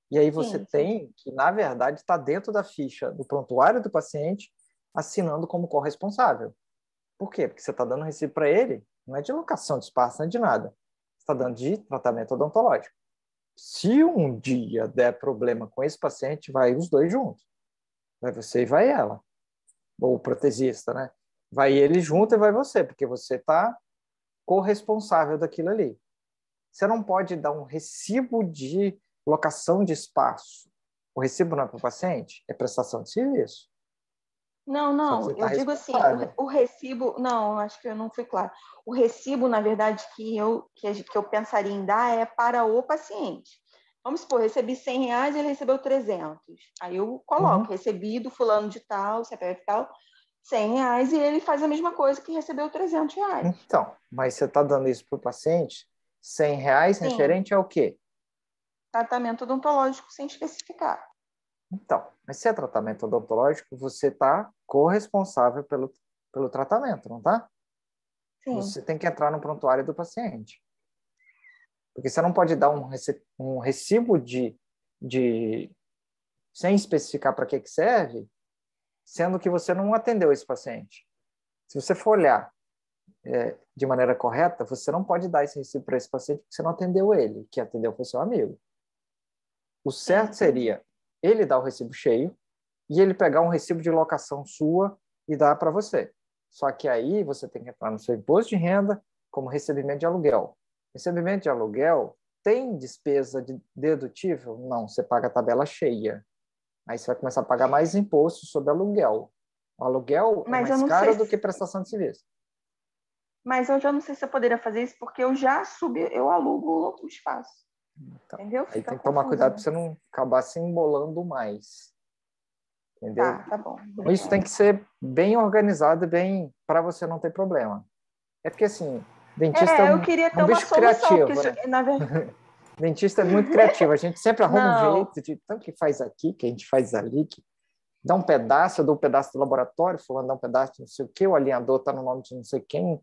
E aí você tem que, na verdade, está dentro da ficha do prontuário do paciente, assinando como corresponsável. Por quê? Porque você está dando recibo para ele, não é de locação de espaço, não é de nada. Você está dando de tratamento odontológico. Se um dia der problema com esse paciente, vai os dois juntos. Vai você e vai ela. Ou o protesista, né? Vai ele junto e vai você, porque você está corresponsável daquilo ali. Você não pode dar um recibo de locação de espaço. O recibo não é para o paciente, é prestação de serviço. Não, eu digo assim, o recibo, não, acho que eu não fui claro. O recibo, na verdade, que eu pensaria em dar é para o paciente. Vamos supor, recebi R$100, ele recebeu 300. Aí eu coloco, recebi do fulano de tal, CPF tal, R$100, e ele faz a mesma coisa que recebeu R$300. Então, mas você está dando isso para o paciente, R$100 referente ao quê? Tratamento odontológico sem especificar. Então, mas se é tratamento odontológico, você está corresponsável pelo tratamento, não está? Sim. Você tem que entrar no prontuário do paciente. Porque você não pode dar um recibo sem especificar para que serve, sendo que você não atendeu esse paciente. Se você for olhar de maneira correta, você não pode dar esse recibo para esse paciente porque você não atendeu ele, que atendeu foi seu amigo. O certo seria ele dar o recibo cheio e ele pegar um recibo de locação sua e dar para você. Só que aí você tem que entrar no seu imposto de renda como recebimento de aluguel. Recebimento de aluguel tem despesa dedutível? Não, você paga a tabela cheia. Aí você vai começar a pagar mais imposto sobre aluguel. O aluguel é mais caro do que prestação de serviço. Mas eu já não sei se eu poderia fazer isso porque eu alugo o espaço. Então, entendeu? Aí tem que tomar cuidado para você não acabar se embolando mais. Entendeu? Tá bom. Obrigada. Isso tem que ser bem organizado e bem para você não ter problema. É porque assim, dentista eu queria ter um uma bicho solução, criativo, porque né? na verdade... Dentista é muito criativo, a gente sempre arruma um jeito de tanto que faz aqui, que a gente faz ali, que dá um pedaço, eu dou um pedaço do laboratório, fulano dá um pedaço de não sei o quê, o alinhador está no nome de não sei quem.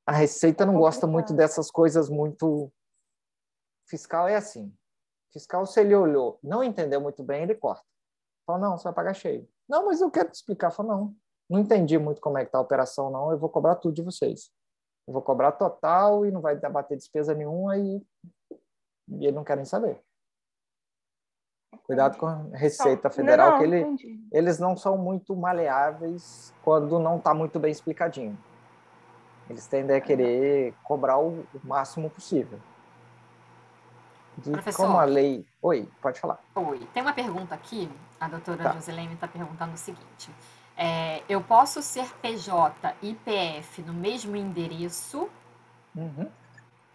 A Receita não gosta muito dessas coisas muito... Fiscal é assim. Fiscal, se ele olhou, não entendeu muito bem, ele corta. Fala, não, você vai pagar cheio. Não, mas eu quero te explicar. Fala, não entendi muito como é que está a operação, não, eu vou cobrar tudo de vocês. Eu vou cobrar total e não vai bater despesa nenhuma e eles não querem saber. Cuidado com a Receita Federal, que eles não são muito maleáveis quando não está muito bem explicadinho. Eles tendem a querer cobrar o máximo possível. Professor, como a lei... Oi, pode falar. Oi, tem uma pergunta aqui, a doutora Joselene está perguntando o seguinte, eu posso ser PJ e PF no mesmo endereço?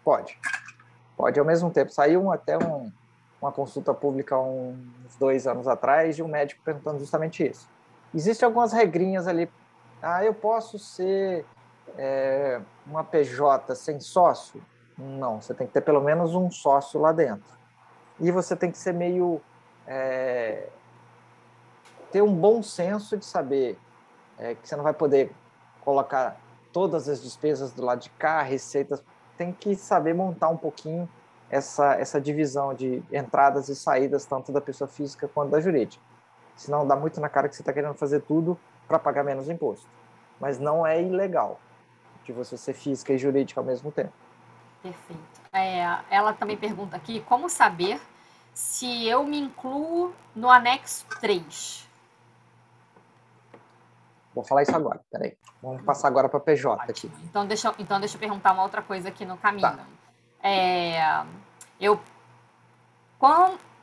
Pode ao mesmo tempo. Saiu até uma consulta pública uns 2 anos atrás de um médico perguntando justamente isso. Existem algumas regrinhas ali. Eu posso ser uma PJ sem sócio? Não, você tem que ter pelo menos um sócio lá dentro. E você tem que ser meio... ter um bom senso de saber que você não vai poder colocar todas as despesas do lado de cá, receitas. Tem que saber montar um pouquinho essa divisão de entradas e saídas, tanto da pessoa física quanto da jurídica. Senão dá muito na cara que você está querendo fazer tudo para pagar menos imposto. Mas não é ilegal de você ser física e jurídica ao mesmo tempo. Perfeito. Ela também pergunta aqui, como saber se eu me incluo no anexo 3? Vou falar isso agora, peraí. Vamos passar agora para PJ aqui. Então deixa eu perguntar uma outra coisa aqui no caminho. Tá.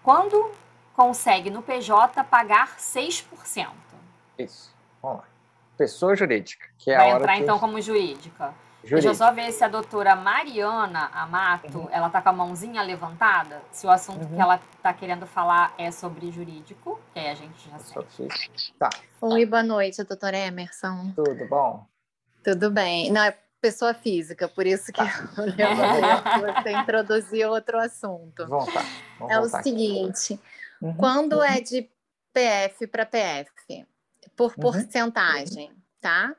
Quando consegue no PJ pagar 6%? Isso, vamos lá. Pessoa jurídica, que é Vai a hora entrar que... então como jurídica. Deixa eu só ver se a doutora Mariana Amato, ela tá com a mãozinha levantada, se o assunto que ela tá querendo falar é sobre jurídico, que aí a gente já sabe. Tá. Oi, boa noite, doutora Emerson. Tudo bom? Tudo bem. Não, é pessoa física, por isso que eu levantei, você introduziu outro assunto. Vamos o seguinte, quando é de PF para PF, por porcentagem, tá?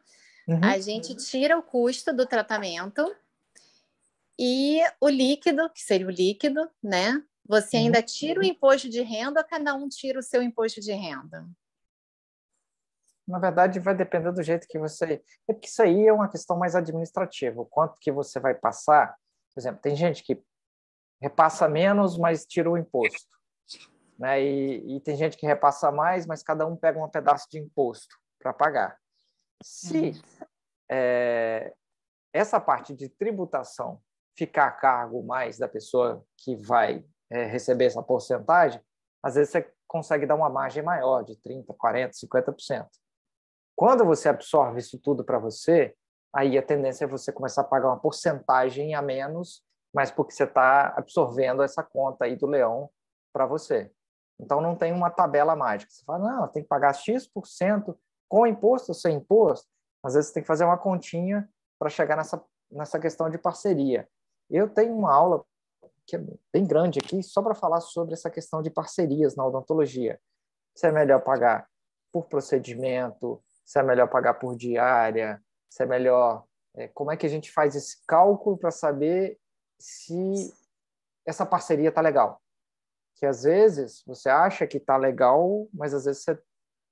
A gente tira o custo do tratamento e o líquido, que seria o líquido, né? Você ainda tira o imposto de renda ou cada um tira o seu imposto de renda? Na verdade, vai depender do jeito que você... É porque isso aí é uma questão mais administrativa. O quanto que você vai passar... Por exemplo, tem gente que repassa menos, mas tira o imposto. Né? E tem gente que repassa mais, mas cada um pega um pedaço de imposto para pagar. Se essa parte de tributação ficar a cargo mais da pessoa que vai receber essa porcentagem, às vezes você consegue dar uma margem maior, de 30%, 40%, 50%. Quando você absorve isso tudo para você, aí a tendência é você começar a pagar uma porcentagem a menos, mas porque você está absorvendo essa conta aí do leão para você. Então, não tem uma tabela mágica. Você fala, não, tem que pagar X% com imposto ou sem imposto. Às vezes, você tem que fazer uma continha para chegar nessa questão de parceria. Eu tenho uma aula que é bem grande aqui, só para falar sobre essa questão de parcerias na odontologia. Se é melhor pagar por procedimento, se é melhor pagar por diária, se é melhor... como é que a gente faz esse cálculo para saber se essa parceria está legal? Que às vezes você acha que está legal, mas às vezes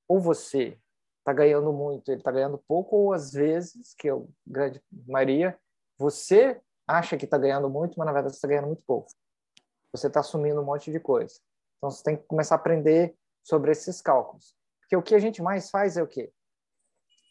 você está ganhando muito, ele está ganhando pouco, ou às vezes, que é a grande maioria, você acha que está ganhando muito, mas na verdade você está ganhando muito pouco. Você está assumindo um monte de coisa. Então você tem que começar a aprender sobre esses cálculos. Porque o que a gente mais faz é o quê?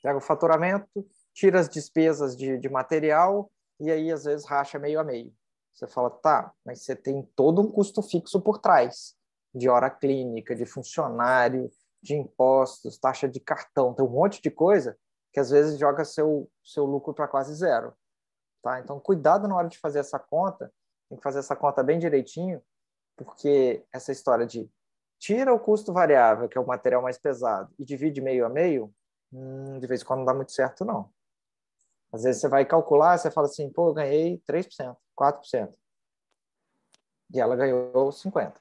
Pega o faturamento, tira as despesas de material e aí às vezes racha meio a meio. Você fala, tá, mas você tem todo um custo fixo por trás, de hora clínica, de funcionário, de impostos, taxa de cartão, tem um monte de coisa que às vezes joga seu lucro para quase zero. Tá? Então, cuidado na hora de fazer essa conta, tem que fazer essa conta bem direitinho, porque essa história de tira o custo variável, que é o material mais pesado, e divide meio a meio, de vez em quando não dá muito certo, não. Às vezes você vai calcular, você fala assim, pô, eu ganhei 3%, 4%. E ela ganhou 50%.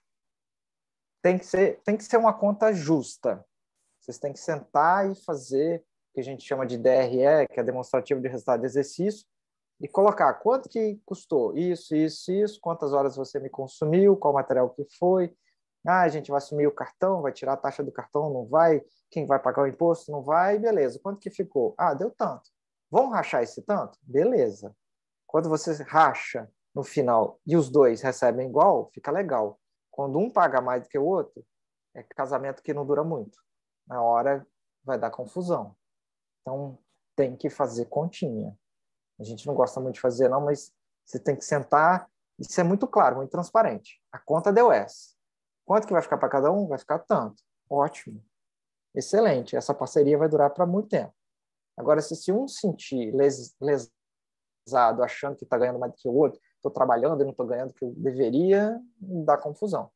Tem que ser uma conta justa. Vocês têm que sentar e fazer o que a gente chama de DRE, que é demonstrativo de resultado de exercício, e colocar quanto que custou isso, quantas horas você me consumiu, qual material que foi. A gente vai assumir o cartão, vai tirar a taxa do cartão, não vai. Quem vai pagar o imposto, não vai. Beleza, quanto que ficou? Deu tanto. Vamos rachar esse tanto? Beleza. Quando você racha no final e os dois recebem igual, fica legal. Quando um paga mais do que o outro, é casamento que não dura muito. Na hora vai dar confusão. Então, tem que fazer continha. A gente não gosta muito de fazer, não, mas você tem que sentar. Isso é muito claro, muito transparente. A conta deu essa. Quanto que vai ficar para cada um? Vai ficar tanto. Ótimo. Excelente. Essa parceria vai durar para muito tempo. Agora, se um sentir lesado, achando que está ganhando mais do que o outro, estou trabalhando e não estou ganhando o que eu deveria, dá confusão.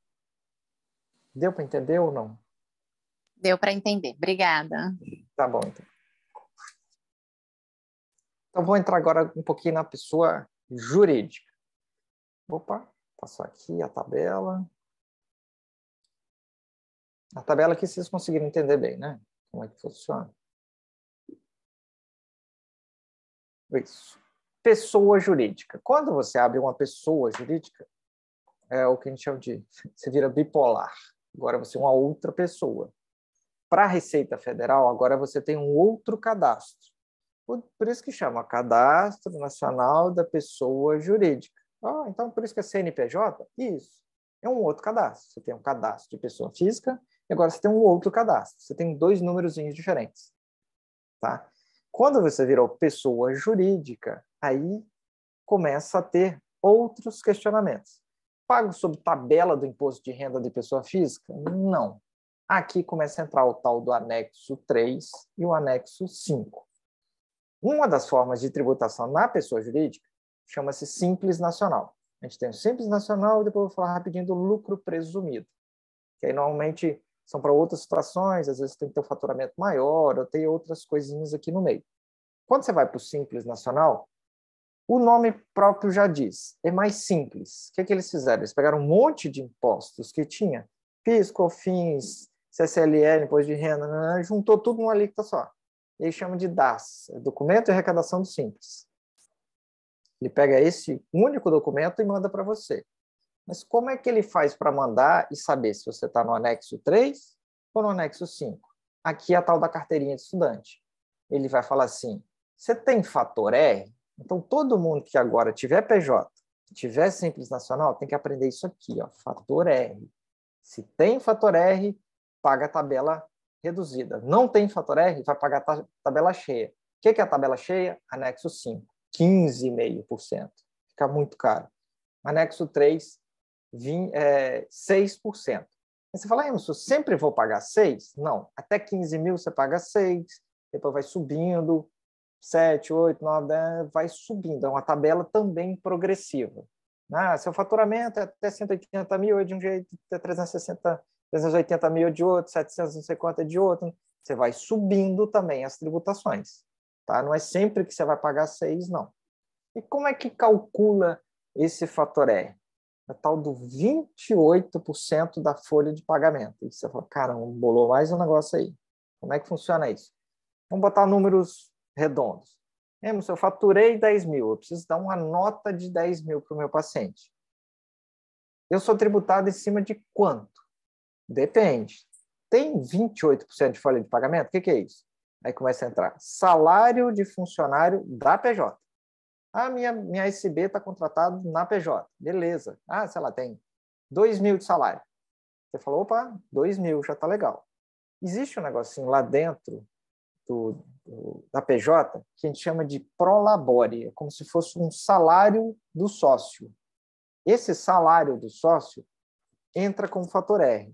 Deu para entender ou não? Deu para entender. Obrigada. Tá bom, então. Então, vou entrar agora um pouquinho na pessoa jurídica. Opa, passou aqui a tabela. A tabela aqui vocês conseguiram entender bem, né? Como é que funciona. Isso. Pessoa jurídica. Quando você abre uma pessoa jurídica, é o que a gente chama de... Você vira bipolar. Agora você é uma outra pessoa. Para a Receita Federal, agora você tem um outro cadastro. Por isso que chama Cadastro Nacional da Pessoa Jurídica. Então, por isso que é CNPJ? Isso. É um outro cadastro. Você tem um cadastro de pessoa física e agora você tem um outro cadastro. Você tem 2 númerozinhos diferentes. Tá? Quando você virou pessoa jurídica, aí começa a ter outros questionamentos. Pago sob tabela do imposto de renda de pessoa física? Não. Aqui começa a entrar o tal do anexo 3 e o anexo 5. Uma das formas de tributação na pessoa jurídica chama-se Simples Nacional. A gente tem o Simples Nacional e depois eu vou falar rapidinho do lucro presumido. Que aí normalmente são para outras situações, às vezes tem que ter um faturamento maior ou tem outras coisinhas aqui no meio. Quando você vai para o Simples Nacional, o nome próprio já diz, é mais simples. O que eles fizeram? Eles pegaram um monte de impostos que tinha, PIS, COFINS, CCLL, imposto de renda, juntou tudo numa alíquota só. Ele chama de DAS, Documento de Arrecadação do Simples. Ele pega esse único documento e manda para você. Mas como é que ele faz para mandar e saber se você está no anexo 3 ou no anexo 5? aqui é a tal da carteirinha de estudante. Ele vai falar assim, você tem fator R? Então, todo mundo que agora tiver PJ, tiver Simples Nacional, tem que aprender isso aqui, ó, fator R. Se tem fator R, paga a tabela reduzida. Não tem fator R, vai pagar a tabela cheia. O que é a tabela cheia? Anexo 5, 15,5%. Fica muito caro. Anexo 3, 6%. Aí você fala, Emerson, sempre vou pagar 6? Não, até 15 mil você paga 6, depois vai subindo, 7, 8, 9, 10, vai subindo. É uma tabela também progressiva. Seu faturamento é até 180 mil é de um jeito, até 380 mil é de outro, 750 é de outro. Você vai subindo também as tributações. Tá? Não é sempre que você vai pagar 6, não. E como é que calcula esse fator R? É tal do 28% da folha de pagamento. E você fala, caramba, bolou mais um negócio aí. Como é que funciona isso? Vamos botar números redondos. Se eu faturei 10 mil, eu preciso dar uma nota de 10 mil para o meu paciente. Eu sou tributado em cima de quanto? Depende. Tem 28% de folha de pagamento? O que é isso? Aí começa a entrar salário de funcionário da PJ. Minha SB está contratado na PJ. Beleza. Sei lá, tem 2 mil de salário. Você falou, opa, 2 mil, já está legal. Existe um negocinho lá dentro da PJ que a gente chama de prolabore, é como se fosse um salário do sócio. Esse salário do sócio entra como fator R.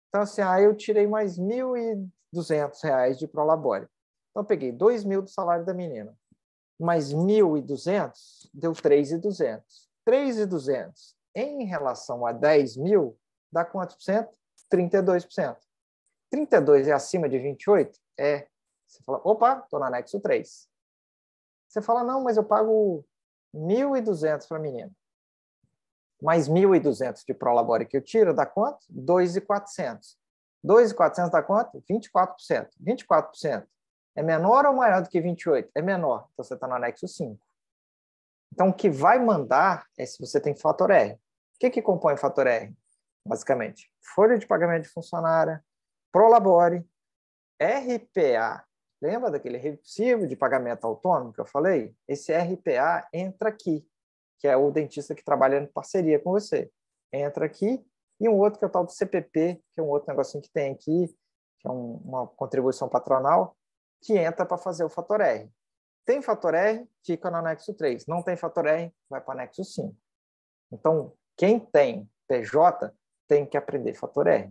Então, assim, eu tirei mais R$ 1.200 de prolabore. Então, eu peguei 2 mil do salário da menina, mais 1.200, deu 3.200. 3.200 em relação a 10 mil, dá quantos por cento? 32%. 32 é acima de 28? É. Você fala, opa, estou no anexo 3. Você fala, não, mas eu pago 1.200 para a menina. Mais 1.200 de prolabore que eu tiro, dá quanto? 2.400. 2.400 dá quanto? 24%. 24% é menor ou maior do que 28? É menor. Então, você está no anexo 5. Então, o que vai mandar é se você tem fator R. O que compõe o fator R? Basicamente, folha de pagamento de funcionária, prolabore, RPA. Lembra daquele recibo de pagamento autônomo que eu falei? Esse RPA entra aqui, que é o dentista que trabalha em parceria com você. Entra aqui, e um outro que é o tal do CPP, que é um outro negocinho que tem aqui, que é uma contribuição patronal, que entra para fazer o fator R. Tem fator R, fica no anexo 3. Não tem fator R, vai para o anexo 5. Então, quem tem PJ tem que aprender fator R.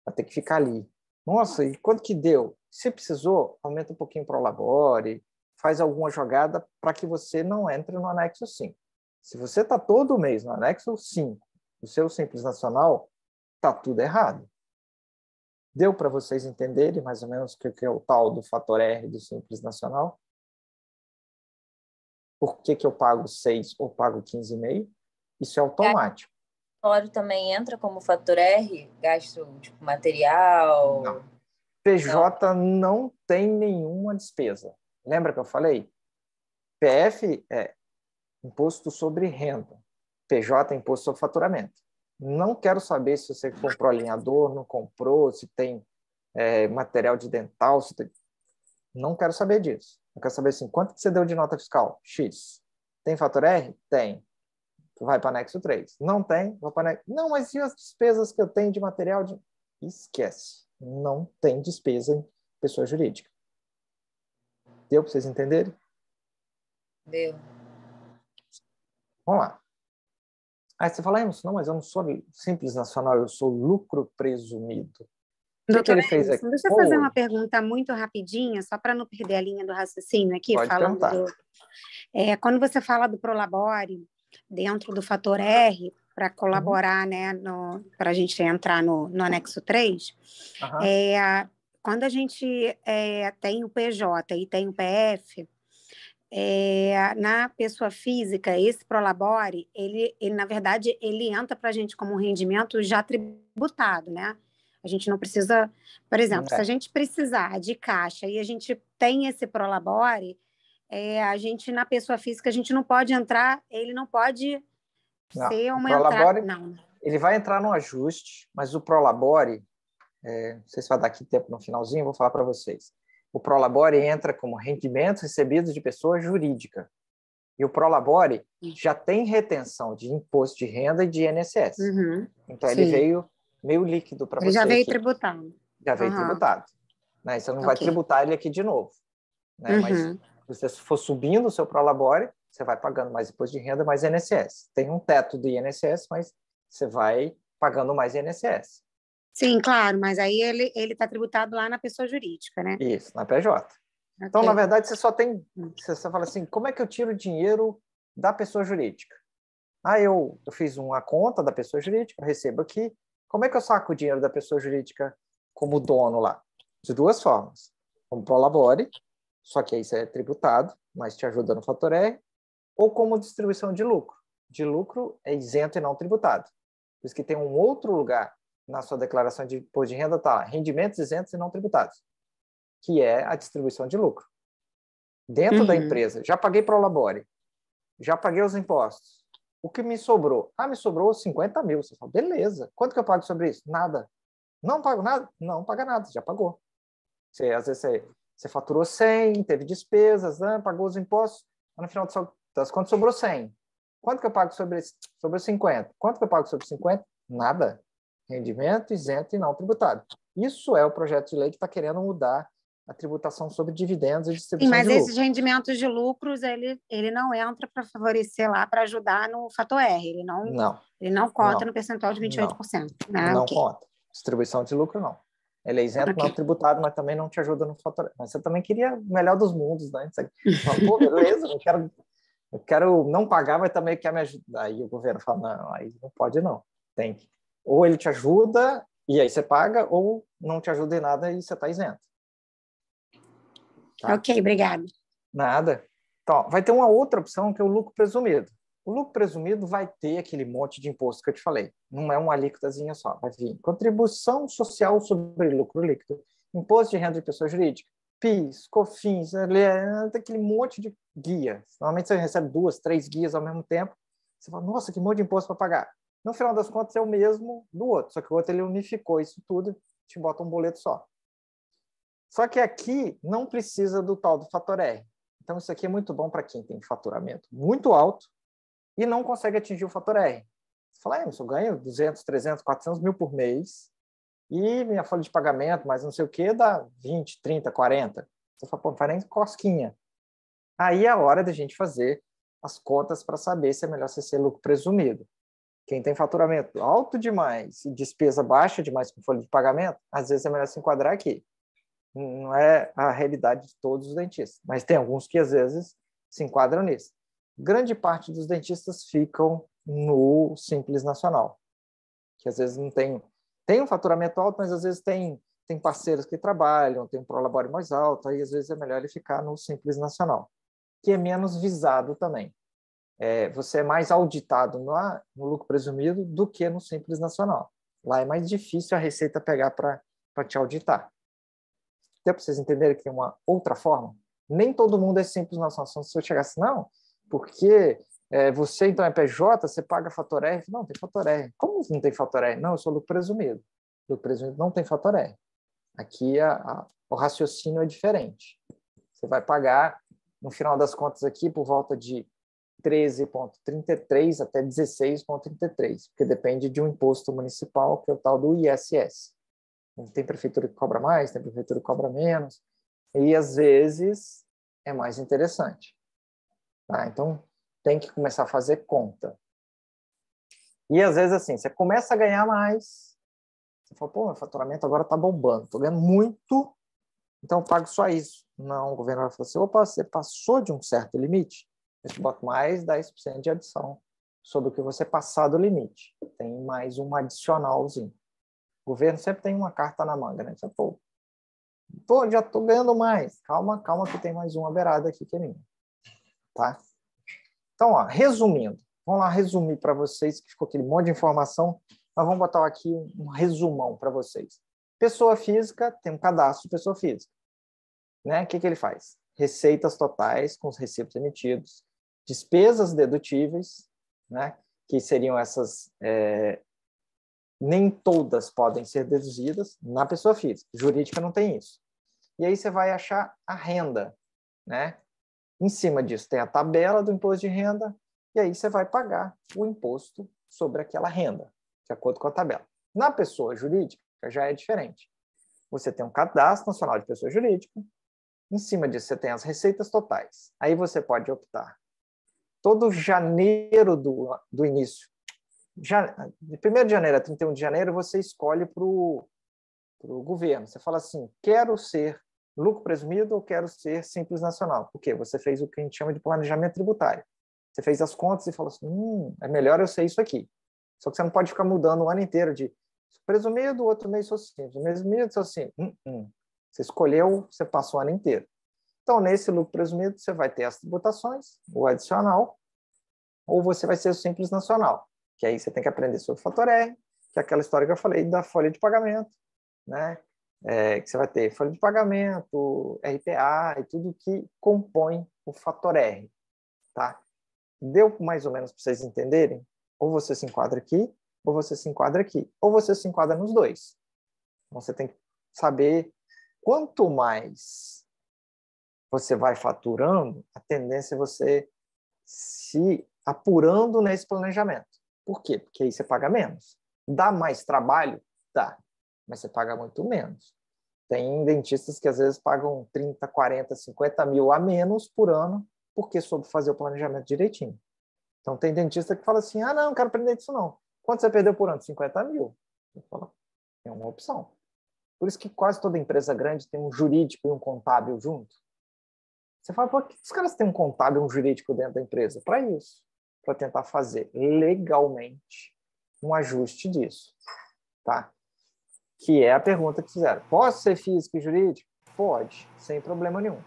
Vai ter que ficar ali. Nossa, e quanto que deu? Se precisou, aumenta um pouquinho para o labore, faz alguma jogada para que você não entre no anexo 5. Se você está todo mês no anexo 5 do seu Simples Nacional, está tudo errado. Deu para vocês entenderem mais ou menos o que é o tal do fator R do Simples Nacional? Por que eu pago 6 ou pago 15,5? Isso é automático. O salário também entra como fator R? Gasto tipo material? Não. PJ não tem nenhuma despesa. Lembra que eu falei? PF é imposto sobre renda. PJ é imposto sobre faturamento. Não quero saber se você comprou alinhador, não comprou, se tem material de dental. Não quero saber disso. Eu quero saber assim, quanto que você deu de nota fiscal? X. Tem fator R? Tem. Vai para anexo 3. Não tem? Vai para anexo... Não, mas e as despesas que eu tenho de material? Esquece. Não tem despesa em pessoa jurídica. Deu para vocês entenderem? Deu. Vamos lá. Aí você fala, não, mas eu não sou Simples Nacional, eu sou lucro presumido. Doutor, ele fez aqui? Deixa eu fazer uma pergunta muito rapidinha, só para não perder a linha do raciocínio aqui. Pode perguntar. Quando você fala do prolabore, dentro do fator R, para colaborar, né, para a gente entrar no anexo 3, quando a gente tem o PJ e tem o PF, na pessoa física, esse prolabore, ele na verdade, ele entra para a gente como um rendimento já tributado, né? A gente não precisa... Por exemplo, se a gente precisar de caixa e a gente tem esse prolabore, a gente, na pessoa física, a gente não pode entrar, ele não pode ser uma entrada... Não. Ele vai entrar no ajuste, mas o prolabore, não sei se vai dar aqui tempo no finalzinho, vou falar para vocês. O Prolabore entra como rendimentos recebidos de pessoa jurídica. E o Prolabore já tem retenção de imposto de renda e de INSS. Então, ele veio meio líquido para você. Ele já veio aqui. tributado. Já veio tributado. Né? Você não vai tributar ele aqui de novo. Né? Mas se você for subindo o seu Prolabore, você vai pagando mais imposto de renda, mais INSS. Tem um teto do INSS, mas você vai pagando mais INSS. Sim, claro, mas aí ele está tributado lá na pessoa jurídica, né? Isso, na PJ. Então, na verdade, você só tem... Você fala assim, como é que eu tiro o dinheiro da pessoa jurídica? Eu fiz uma conta da pessoa jurídica, recebo aqui. Como é que eu saco o dinheiro da pessoa jurídica como dono lá? De duas formas. Como Prolabore, só que aí você é tributado, mas te ajuda no fator R, ou como distribuição de lucro. De lucro é isento e não tributado. Por isso que tem um outro lugar na sua declaração de imposto de renda, tá lá, rendimentos isentos e não tributados, que é a distribuição de lucro. Dentro da empresa, já paguei Prolabore, já paguei os impostos. O que me sobrou? Me sobrou 50 mil. Você fala, beleza. Quanto que eu pago sobre isso? Nada. Não pago nada? Não paga nada, já pagou. Às vezes você faturou 100, teve despesas, pagou os impostos, no final das contas sobrou 100. Quanto que eu pago sobre os 50? Quanto que eu pago sobre 50? Nada. Rendimento isento e não tributado. Isso é o projeto de lei que está querendo mudar a tributação sobre dividendos e distribuição de lucro. Mas esses rendimentos de lucros, ele não entra para favorecer lá, para ajudar no fator R. Ele não conta no percentual de 28%. Não conta. Distribuição de lucro, não. Ele é isento, não tributado, mas também não te ajuda no fator R. Mas você também queria o melhor dos mundos, né? Você fala, pô, beleza, eu quero não pagar, mas também quer me ajudar. Aí o governo fala, não, aí não pode não. Tem que. Ou ele te ajuda e aí você paga, ou não te ajuda em nada e você está isento. Tá? Ok, obrigada. Nada. Então, vai ter uma outra opção que é o lucro presumido. O lucro presumido vai ter aquele monte de imposto que eu te falei. Não é uma alíquotazinha só. Vai vir contribuição social sobre lucro líquido, imposto de renda de pessoa jurídica, PIS, COFINS, aquele monte de guias. Normalmente você recebe 2, 3 guias ao mesmo tempo. Você fala, nossa, que monte de imposto para pagar. No final das contas, é o mesmo do outro, só que o outro ele unificou isso tudo e te bota um boleto só. Só que aqui não precisa do tal do fator R. Então, isso aqui é muito bom para quem tem faturamento muito alto e não consegue atingir o fator R. Você fala, eu ganho 200, 300, 400 mil por mês e minha folha de pagamento, mais não sei o que, dá 20, 30, 40. Você fala, pô, não faz nem cosquinha. Aí é a hora da gente fazer as contas para saber se é melhor você ser lucro presumido. Quem tem faturamento alto demais e despesa baixa demais com folha de pagamento, às vezes é melhor se enquadrar aqui. Não é a realidade de todos os dentistas, mas tem alguns que às vezes se enquadram nisso. Grande parte dos dentistas ficam no Simples Nacional, que às vezes não tem um faturamento alto, mas às vezes tem parceiros que trabalham, tem um Prolabore mais alto, aí às vezes é melhor ele ficar no Simples Nacional, que é menos visado também. Você é mais auditado no lucro presumido do que no Simples Nacional. Lá é mais difícil a Receita pegar para te auditar. Até para vocês entenderem que tem uma outra forma, nem todo mundo é Simples Nacional. Se eu chegasse, não, porque você então é PJ, você paga fator R? Não, tem fator R. Como não tem fator R? Não, eu sou lucro presumido. Lucro presumido não tem fator R. Aqui o raciocínio é diferente. Você vai pagar, no final das contas aqui, por volta de 13,33 até 16,33, porque depende de um imposto municipal, que é o tal do ISS. Tem prefeitura que cobra mais, tem prefeitura que cobra menos, e às vezes é mais interessante. Tá? Então, tem que começar a fazer conta. E às vezes, assim, você começa a ganhar mais, você fala, pô, meu faturamento agora está bombando, estou ganhando muito, então eu pago só isso. Não, o governo vai falar assim, opa, você passou de um certo limite, eu te boto mais 10% de adição sobre o que você passar do limite. Tem mais um adicionalzinho. O governo sempre tem uma carta na manga, né? Você, pô, já estou ganhando mais. Calma que tem mais uma beirada aqui que é minha. Tá? Então, resumindo. Vamos lá resumir para vocês, que ficou aquele monte de informação. Nós vamos botar aqui um resumão para vocês. Pessoa física tem um cadastro de pessoa física. Né? O que ele faz? Receitas totais com os recibos emitidos, despesas dedutíveis, né? Que seriam essas nem todas podem ser deduzidas na pessoa física. Jurídica não tem isso. E aí você vai achar a renda, né? Em cima disso tem a tabela do imposto de renda, e aí você vai pagar o imposto sobre aquela renda, de acordo com a tabela. Na pessoa jurídica já é diferente. Você tem um cadastro nacional de pessoa jurídica, em cima disso você tem as receitas totais. Aí você pode optar. Todo janeiro do início, de 1º de janeiro a 31 de janeiro, você escolhe para o governo. Você fala assim, quero ser lucro presumido ou quero ser simples nacional? Por quê? Você fez o que a gente chama de planejamento tributário. Você fez as contas e falou assim, é melhor eu ser isso aqui. Só que você não pode ficar mudando o ano inteiro de presumido, outro mês sou simples, mês meio sou simples. Você escolheu, você passou o ano inteiro. Então, nesse lucro presumido, você vai ter as tributações, o adicional, ou você vai ser o simples nacional, que aí você tem que aprender sobre o fator R, que é aquela história que eu falei da folha de pagamento, né? Que você vai ter folha de pagamento, RPA e tudo que compõe o fator R, tá? Deu mais ou menos para vocês entenderem? Ou você se enquadra aqui, ou você se enquadra aqui, ou você se enquadra nos dois. Então, você tem que saber quanto mais você vai faturando, a tendência é você se apurando nesse planejamento. Por quê? Porque aí você paga menos. Dá mais trabalho? Dá. Mas você paga muito menos. Tem dentistas que às vezes pagam 30, 40, 50 mil a menos por ano porque soube fazer o planejamento direitinho. Então tem dentista que fala assim, não, não quero aprender disso não. Quanto você perdeu por ano? 50 mil. Eu falo, é uma opção. Por isso que quase toda empresa grande tem um jurídico e um contábil junto. Você fala, por que os caras têm um contábil e um jurídico dentro da empresa? Para isso. Para tentar fazer legalmente um ajuste disso. Tá? Que é a pergunta que fizeram. Posso ser físico e jurídico? Pode, sem problema nenhum.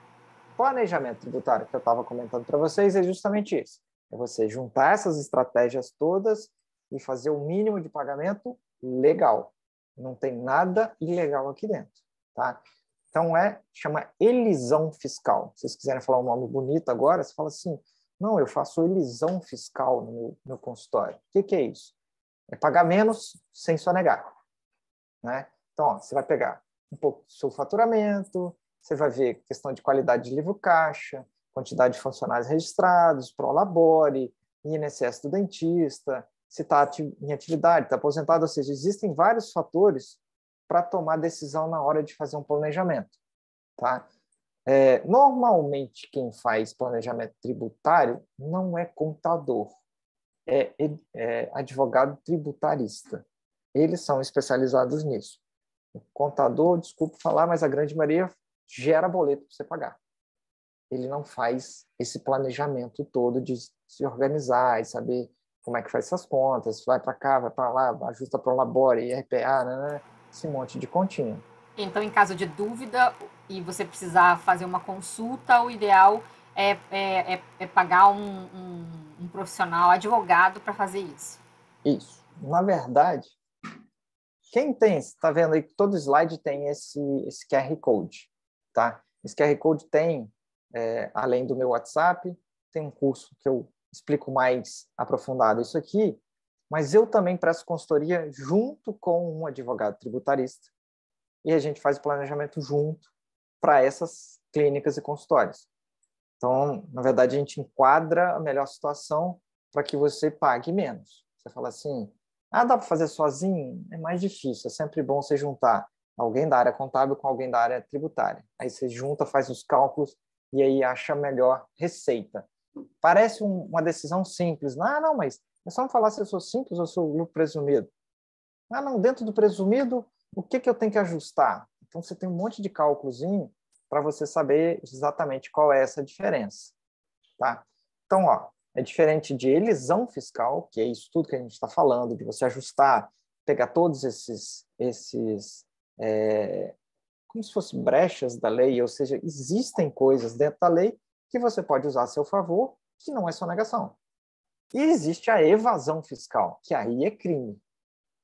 Planejamento tributário que eu estava comentando para vocês é justamente isso. É você juntar essas estratégias todas e fazer o mínimo de pagamento legal. Não tem nada ilegal aqui dentro. Tá? Então, chama elisão fiscal. Se vocês quiserem falar um nome bonito agora, você fala assim, não, eu faço elisão fiscal no meu consultório. O que é isso? É pagar menos sem sonegar. Né? Então, ó, você vai pegar um pouco do seu faturamento, você vai ver questão de qualidade de livro caixa, quantidade de funcionários registrados, prolabore, INSS do dentista, se está em atividade, está aposentado, ou seja, existem vários fatores para tomar decisão na hora de fazer um planejamento. Tá? Normalmente, quem faz planejamento tributário não é contador, é advogado tributarista. Eles são especializados nisso. O contador, desculpe falar, mas a grande maioria gera boleto para você pagar. Ele não faz esse planejamento todo de se organizar e saber como é que faz essas contas, vai para cá, vai para lá, ajusta para o Labore, RPA, né? Esse monte de continha. Então, em caso de dúvida e você precisar fazer uma consulta, o ideal é pagar um profissional advogado para fazer isso. Isso. Na verdade, quem tem, está vendo aí que todo slide tem esse QR Code, tá? Esse QR Code tem, além do meu WhatsApp, tem um curso que eu explico mais aprofundado isso aqui, mas eu também presto consultoria junto com um advogado tributarista e a gente faz o planejamento junto para essas clínicas e consultórios. Então, na verdade, a gente enquadra a melhor situação para que você pague menos. Você fala assim, dá para fazer sozinho? É mais difícil, é sempre bom você juntar alguém da área contábil com alguém da área tributária. Aí você junta, faz os cálculos e aí acha a melhor receita. Parece uma decisão simples. Não, mas é só me falar se eu sou simples ou sou lucro presumido. Não, dentro do presumido, o que eu tenho que ajustar? Então, você tem um monte de cálculozinho para você saber exatamente qual é essa diferença. Tá? Então, é diferente de elisão fiscal, que é isso tudo que a gente está falando, de você ajustar, pegar todos esses como se fossem brechas da lei, ou seja, existem coisas dentro da lei que você pode usar a seu favor, que não é sonegação. E existe a evasão fiscal, que aí é crime.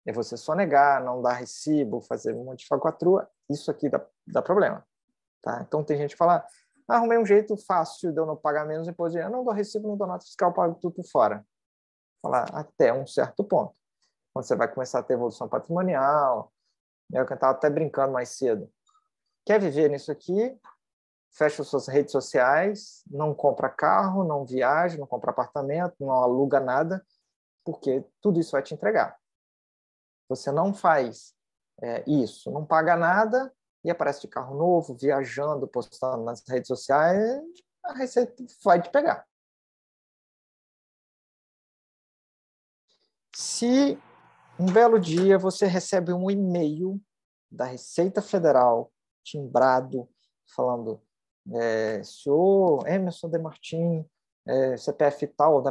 É você sonegar, não dar recibo, fazer um monte de falcatrua, isso aqui dá problema. Tá? Então tem gente que fala, arrumei um jeito fácil de eu não pagar menos imposto de renda, não dou recibo, não dou nota fiscal, pago tudo por fora. Falar até um certo ponto. quando você vai começar a ter evolução patrimonial. É o que eu estava até brincando mais cedo. Quer viver nisso aqui? Fecha suas redes sociais, não compra carro, não viaja, não compra apartamento, não aluga nada, porque tudo isso vai te entregar. Você não faz isso, não paga nada e aparece de carro novo, viajando, postando nas redes sociais, a Receita vai te pegar. Se um belo dia você recebe um e-mail da Receita Federal, timbrado, falando senhor Emerson de Martim, CPF tal,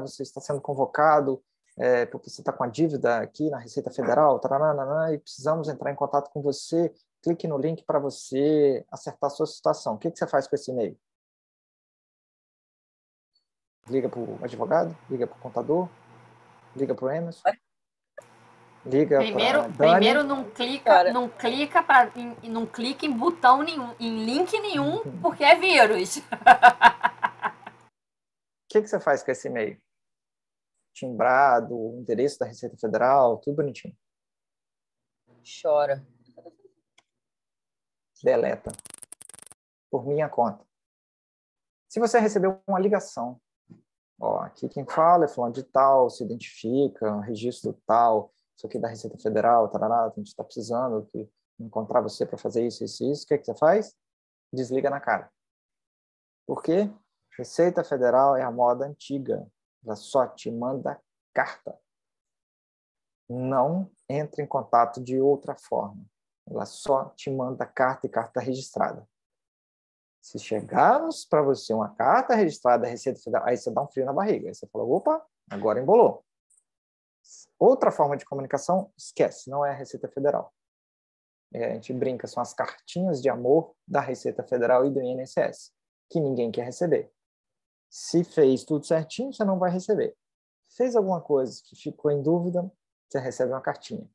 você está sendo convocado porque você está com a dívida aqui na Receita Federal, e precisamos entrar em contato com você, clique no link para você acertar a sua situação. O que você faz com esse e-mail? Liga para o advogado? Liga para o contador? Liga para o Emerson? Liga primeiro não clica em botão nenhum, em link nenhum, porque é vírus. O que você faz com esse e-mail? Timbrado, o endereço da Receita Federal, tudo bonitinho. Chora. Deleta. Por minha conta. Se você recebeu uma ligação, aqui quem fala é fulano de tal, se identifica, registro tal, isso aqui da Receita Federal, tarará, a gente está precisando encontrar você para fazer isso, isso, isso. O que você faz? Desliga na cara. Por quê? Receita Federal é a moda antiga. Ela só te manda carta. Não entra em contato de outra forma. Ela só te manda carta e carta registrada. Se chegarmos para você uma carta registrada da Receita Federal, aí você dá um frio na barriga. Aí você fala, opa, agora embolou. Outra forma de comunicação, esquece, não é a Receita Federal. A gente brinca, são as cartinhas de amor da Receita Federal e do INSS, que ninguém quer receber. Se fez tudo certinho, você não vai receber. Fez alguma coisa que ficou em dúvida, você recebe uma cartinha.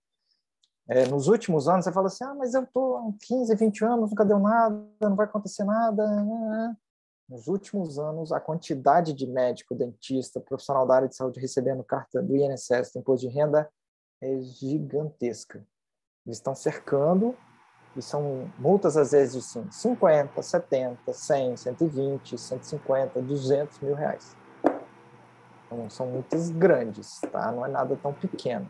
Nos últimos anos, você fala assim, mas eu estou há 15, 20 anos, nunca deu nada, não vai acontecer nada. Nos últimos anos, a quantidade de médico, dentista, profissional da área de saúde recebendo carta do INSS, do Imposto de Renda, é gigantesca. Eles estão cercando, e são multas, às vezes, de 50, 70, 100, 120, 150, 200 mil reais. Então, são multas grandes, tá? Não é nada tão pequeno.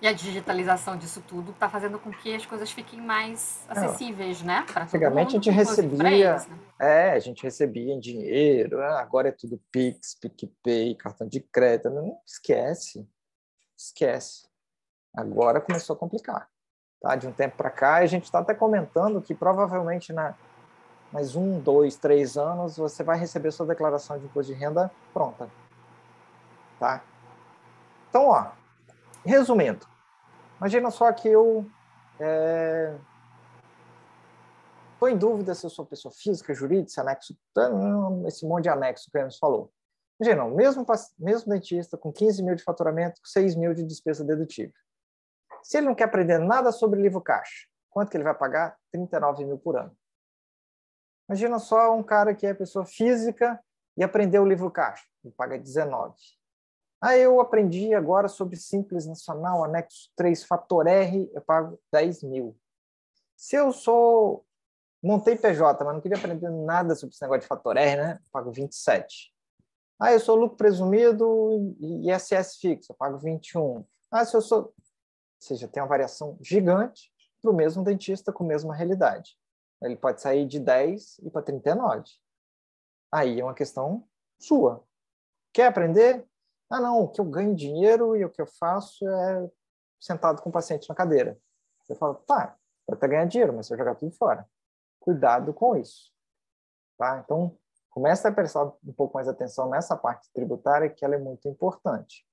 E a digitalização disso tudo está fazendo com que as coisas fiquem mais acessíveis, né? Antigamente a gente recebia, a gente recebia em dinheiro, agora é tudo Pix, PicPay, cartão de crédito, não esquece. Agora começou a complicar. Tá? De um tempo para cá, a gente está até comentando que provavelmente mais 1, 2, 3 anos você vai receber sua declaração de imposto de renda pronta. Tá? Então, resumindo, imagina só que eu estou em dúvida se eu sou pessoa física, jurídica, se anexo, esse monte de anexo que a gente falou. Imagina, mesmo dentista com 15 mil de faturamento, com 6 mil de despesa dedutível. Se ele não quer aprender nada sobre livro caixa, quanto que ele vai pagar? 39 mil por ano. Imagina só um cara que é pessoa física e aprendeu o livro caixa, ele paga 19. Aí eu aprendi agora sobre Simples Nacional, anexo 3, fator R, eu pago 10 mil. Se eu montei PJ, mas não queria aprender nada sobre esse negócio de fator R, né? Eu pago 27. Eu sou lucro presumido e ISS fixo, eu pago 21. Se eu sou... Ou seja, tem uma variação gigante para o mesmo dentista com a mesma realidade. Ele pode sair de 10 e para 39. Aí é uma questão sua. Quer aprender? Não, o que eu ganho dinheiro e o que eu faço é sentado com o paciente na cadeira. Você fala, pode até ganhar dinheiro, mas você vai jogar tudo fora. Cuidado com isso. Tá? Então, comece a prestar um pouco mais atenção nessa parte tributária, que ela é muito importante.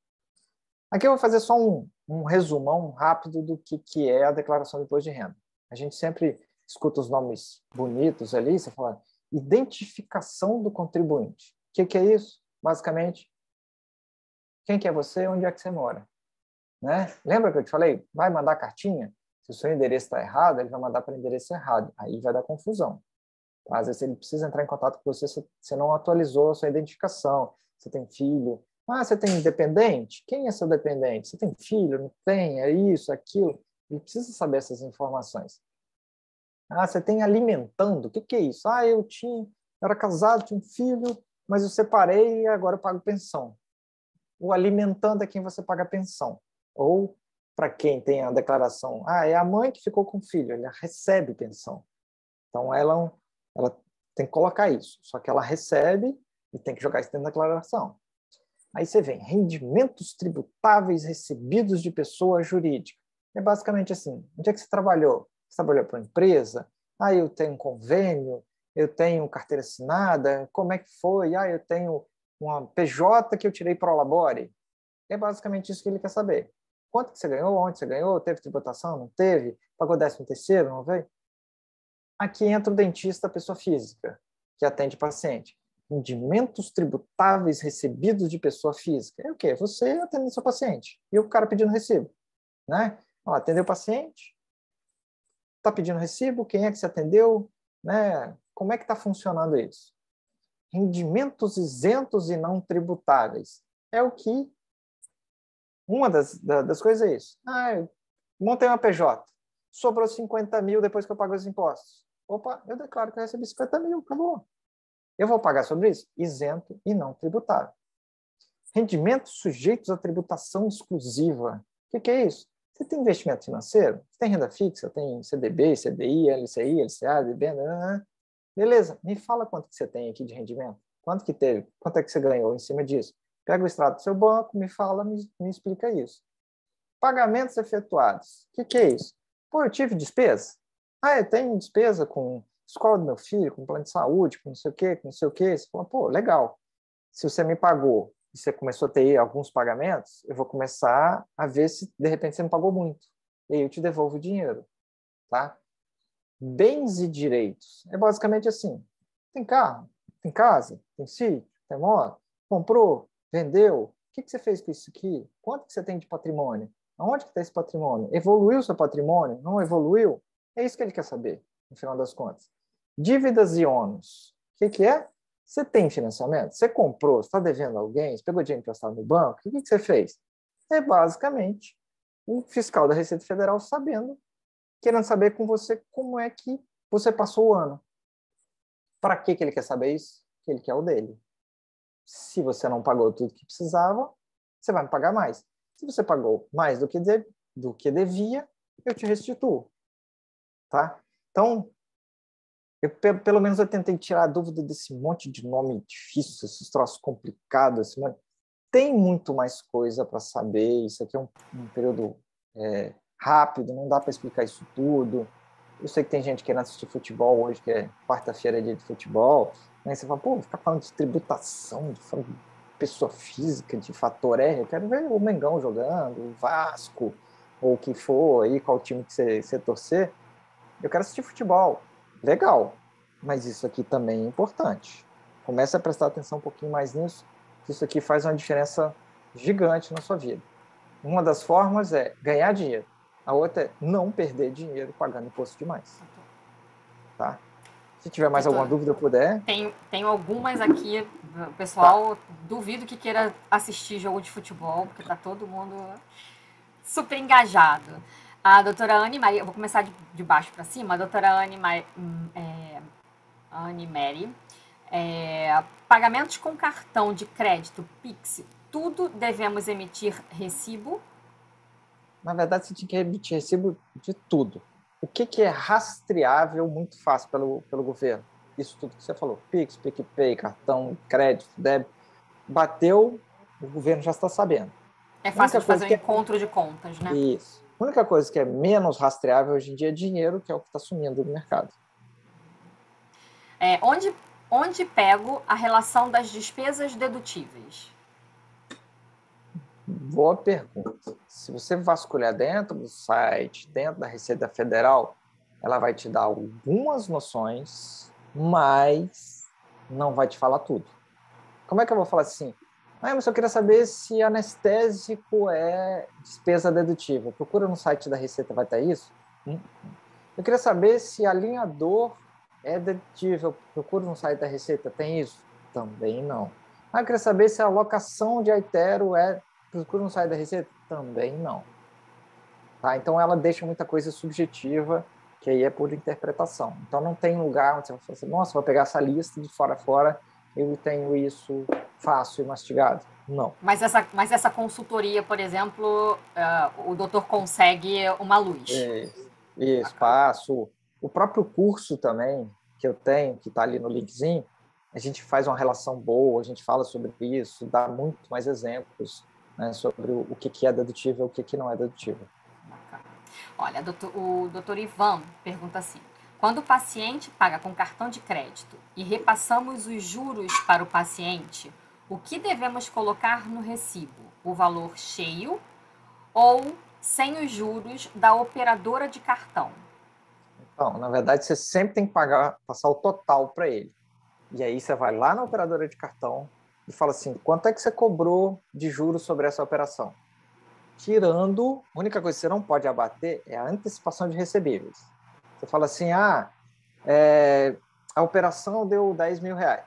Aqui eu vou fazer só um resumão rápido do que é a declaração de imposto de renda. A gente sempre escuta os nomes bonitos ali, você fala identificação do contribuinte. O que é isso? Basicamente, quem que é você, onde é que você mora. Né? Lembra que eu te falei? Vai mandar cartinha? Se o seu endereço está errado, ele vai mandar para o endereço errado. Aí vai dar confusão. Às vezes ele precisa entrar em contato com você, você não atualizou a sua identificação, você tem filho, Ah, você tem dependente? Quem é seu dependente? Você tem filho? Não tem? É isso, aquilo? Ele precisa saber essas informações. Ah, você tem alimentando? O que é isso? Ah, eu era casado, tinha um filho, mas eu separei e agora eu pago pensão. O alimentando é quem você paga pensão. Ou, para quem tem a declaração, é a mãe que ficou com o filho, ela recebe pensão. Então, ela tem que colocar isso. Só que ela recebe e tem que jogar isso dentro da declaração. Aí você vem, rendimentos tributáveis recebidos de pessoa jurídica. É basicamente assim, onde é que você trabalhou? Você trabalhou para uma empresa? Eu tenho um convênio, eu tenho carteira assinada, como é que foi? Eu tenho uma PJ que eu tirei para o Labore. É basicamente isso que ele quer saber. Quanto que você ganhou? Onde você ganhou? Teve tributação? Não teve? Pagou 13º? Não veio? Aqui entra o dentista, pessoa física, que atende paciente. Rendimentos tributáveis recebidos de pessoa física. É o quê? Você atendendo seu paciente. E o cara pedindo recibo. Né? Atendeu o paciente, está pedindo recibo, quem é que se atendeu? Né? Como é que está funcionando isso? Rendimentos isentos e não tributáveis. É o que... Uma das coisas é isso. Eu montei uma PJ. Sobrou 50 mil depois que eu pago os impostos. Opa, eu declaro que eu recebi 50 mil, acabou. Eu vou pagar sobre isso? Isento e não tributável. Rendimentos sujeitos à tributação exclusiva. O que é isso? Você tem investimento financeiro? Você tem renda fixa? Tem CDB, CDI, LCI, LCA, DB? Beleza, me fala quanto que você tem aqui de rendimento. Quanto que teve? Quanto é que você ganhou em cima disso? Pega o extrato do seu banco, me fala, me explica isso. Pagamentos efetuados. O que é isso? Eu tive despesa? Eu tenho despesa com escola do meu filho, com plano de saúde, com não sei o quê, com não sei o quê. Você fala, legal. Se você me pagou e você começou a ter alguns pagamentos, eu vou começar a ver se, de repente, você me pagou muito. E aí eu te devolvo o dinheiro. Tá? Bens e direitos. É basicamente assim. Tem carro, tem casa, tem sítio, tem moto, comprou, vendeu. O que você fez com isso aqui? Quanto que você tem de patrimônio? Aonde que está esse patrimônio? Evoluiu seu patrimônio? Não evoluiu? É isso que ele quer saber, no final das contas. Dívidas e ônus. O que é? Você tem financiamento? Você comprou? Você está devendo a alguém? Você pegou dinheiro emprestado no banco? O que você fez? É basicamente o fiscal da Receita Federal querendo saber com você como é que você passou o ano. Para que ele quer saber isso? Que ele quer o dele. Se você não pagou tudo que precisava, você vai me pagar mais. Se você pagou mais do que devia, eu te restituo. Tá? Então, pelo menos eu tentei tirar a dúvida desse monte de nome difícil, esses troços complicados. Tem muito mais coisa para saber. Isso aqui é um período rápido, não dá para explicar isso tudo. Eu sei que tem gente querendo assistir futebol hoje, que é quarta-feira, dia de futebol. Aí você fala, ficar falando de tributação, de pessoa física, de fator R. Eu quero ver o Mengão jogando, o Vasco, ou o que for, aí, qual time que você torcer. Eu quero assistir futebol. Legal, mas isso aqui também é importante. Comece a prestar atenção um pouquinho mais nisso, que isso aqui faz uma diferença gigante na sua vida. Uma das formas é ganhar dinheiro. A outra é não perder dinheiro pagando imposto demais. Tá? Se tiver mais alguma dúvida, puder. Tem algumas aqui. O pessoal, duvido que queira assistir jogo de futebol, porque tá todo mundo super engajado. A doutora Anne Maria, eu vou começar de baixo para cima. A doutora Anne Mary, pagamentos com cartão de crédito, Pix, tudo devemos emitir recibo? Na verdade, você tinha que emitir recibo de tudo. O que é rastreável muito fácil pelo governo? Isso tudo que você falou. Pix, PicPay, cartão, crédito, débito. Bateu, o governo já está sabendo. É fácil de fazer um encontro de contas, né? Isso. A única coisa que é menos rastreável hoje em dia é dinheiro, que é o que está sumindo do mercado. Onde pego a relação das despesas dedutíveis? Boa pergunta. Se você vasculhar dentro do site, dentro da Receita Federal, ela vai te dar algumas noções, mas não vai te falar tudo. Como é que eu vou falar assim? Mas eu queria saber se anestésico é despesa dedutível. Procura no site da Receita, vai estar isso? Eu queria saber se alinhador é dedutível. Procura no site da Receita, tem isso? Também não. Ah, eu queria saber se a alocação de Aitero para os custos não sair da receita? Também não. Tá? Então, ela deixa muita coisa subjetiva, que aí é por interpretação. Então, não tem lugar onde você vai falar assim, nossa, vou pegar essa lista de fora a fora, eu tenho isso fácil e mastigado. Não. Mas essa consultoria, por exemplo, o doutor consegue uma luz. Isso, passo. O próprio curso também, que eu tenho, que está ali no linkzinho, a gente faz uma relação boa, a gente fala sobre isso, dá muito mais exemplos, né, sobre o que é dedutível e o que não é dedutível. Olha, o doutor Ivan pergunta assim, quando o paciente paga com cartão de crédito e repassamos os juros para o paciente, o que devemos colocar no recibo? O valor cheio ou sem os juros da operadora de cartão? Então, na verdade, você sempre tem que passar o total para ele. E aí você vai lá na operadora de cartão e fala assim, quanto é que você cobrou de juros sobre essa operação? Tirando, a única coisa que você não pode abater é a antecipação de recebíveis. Você fala assim, a operação deu R$10.000,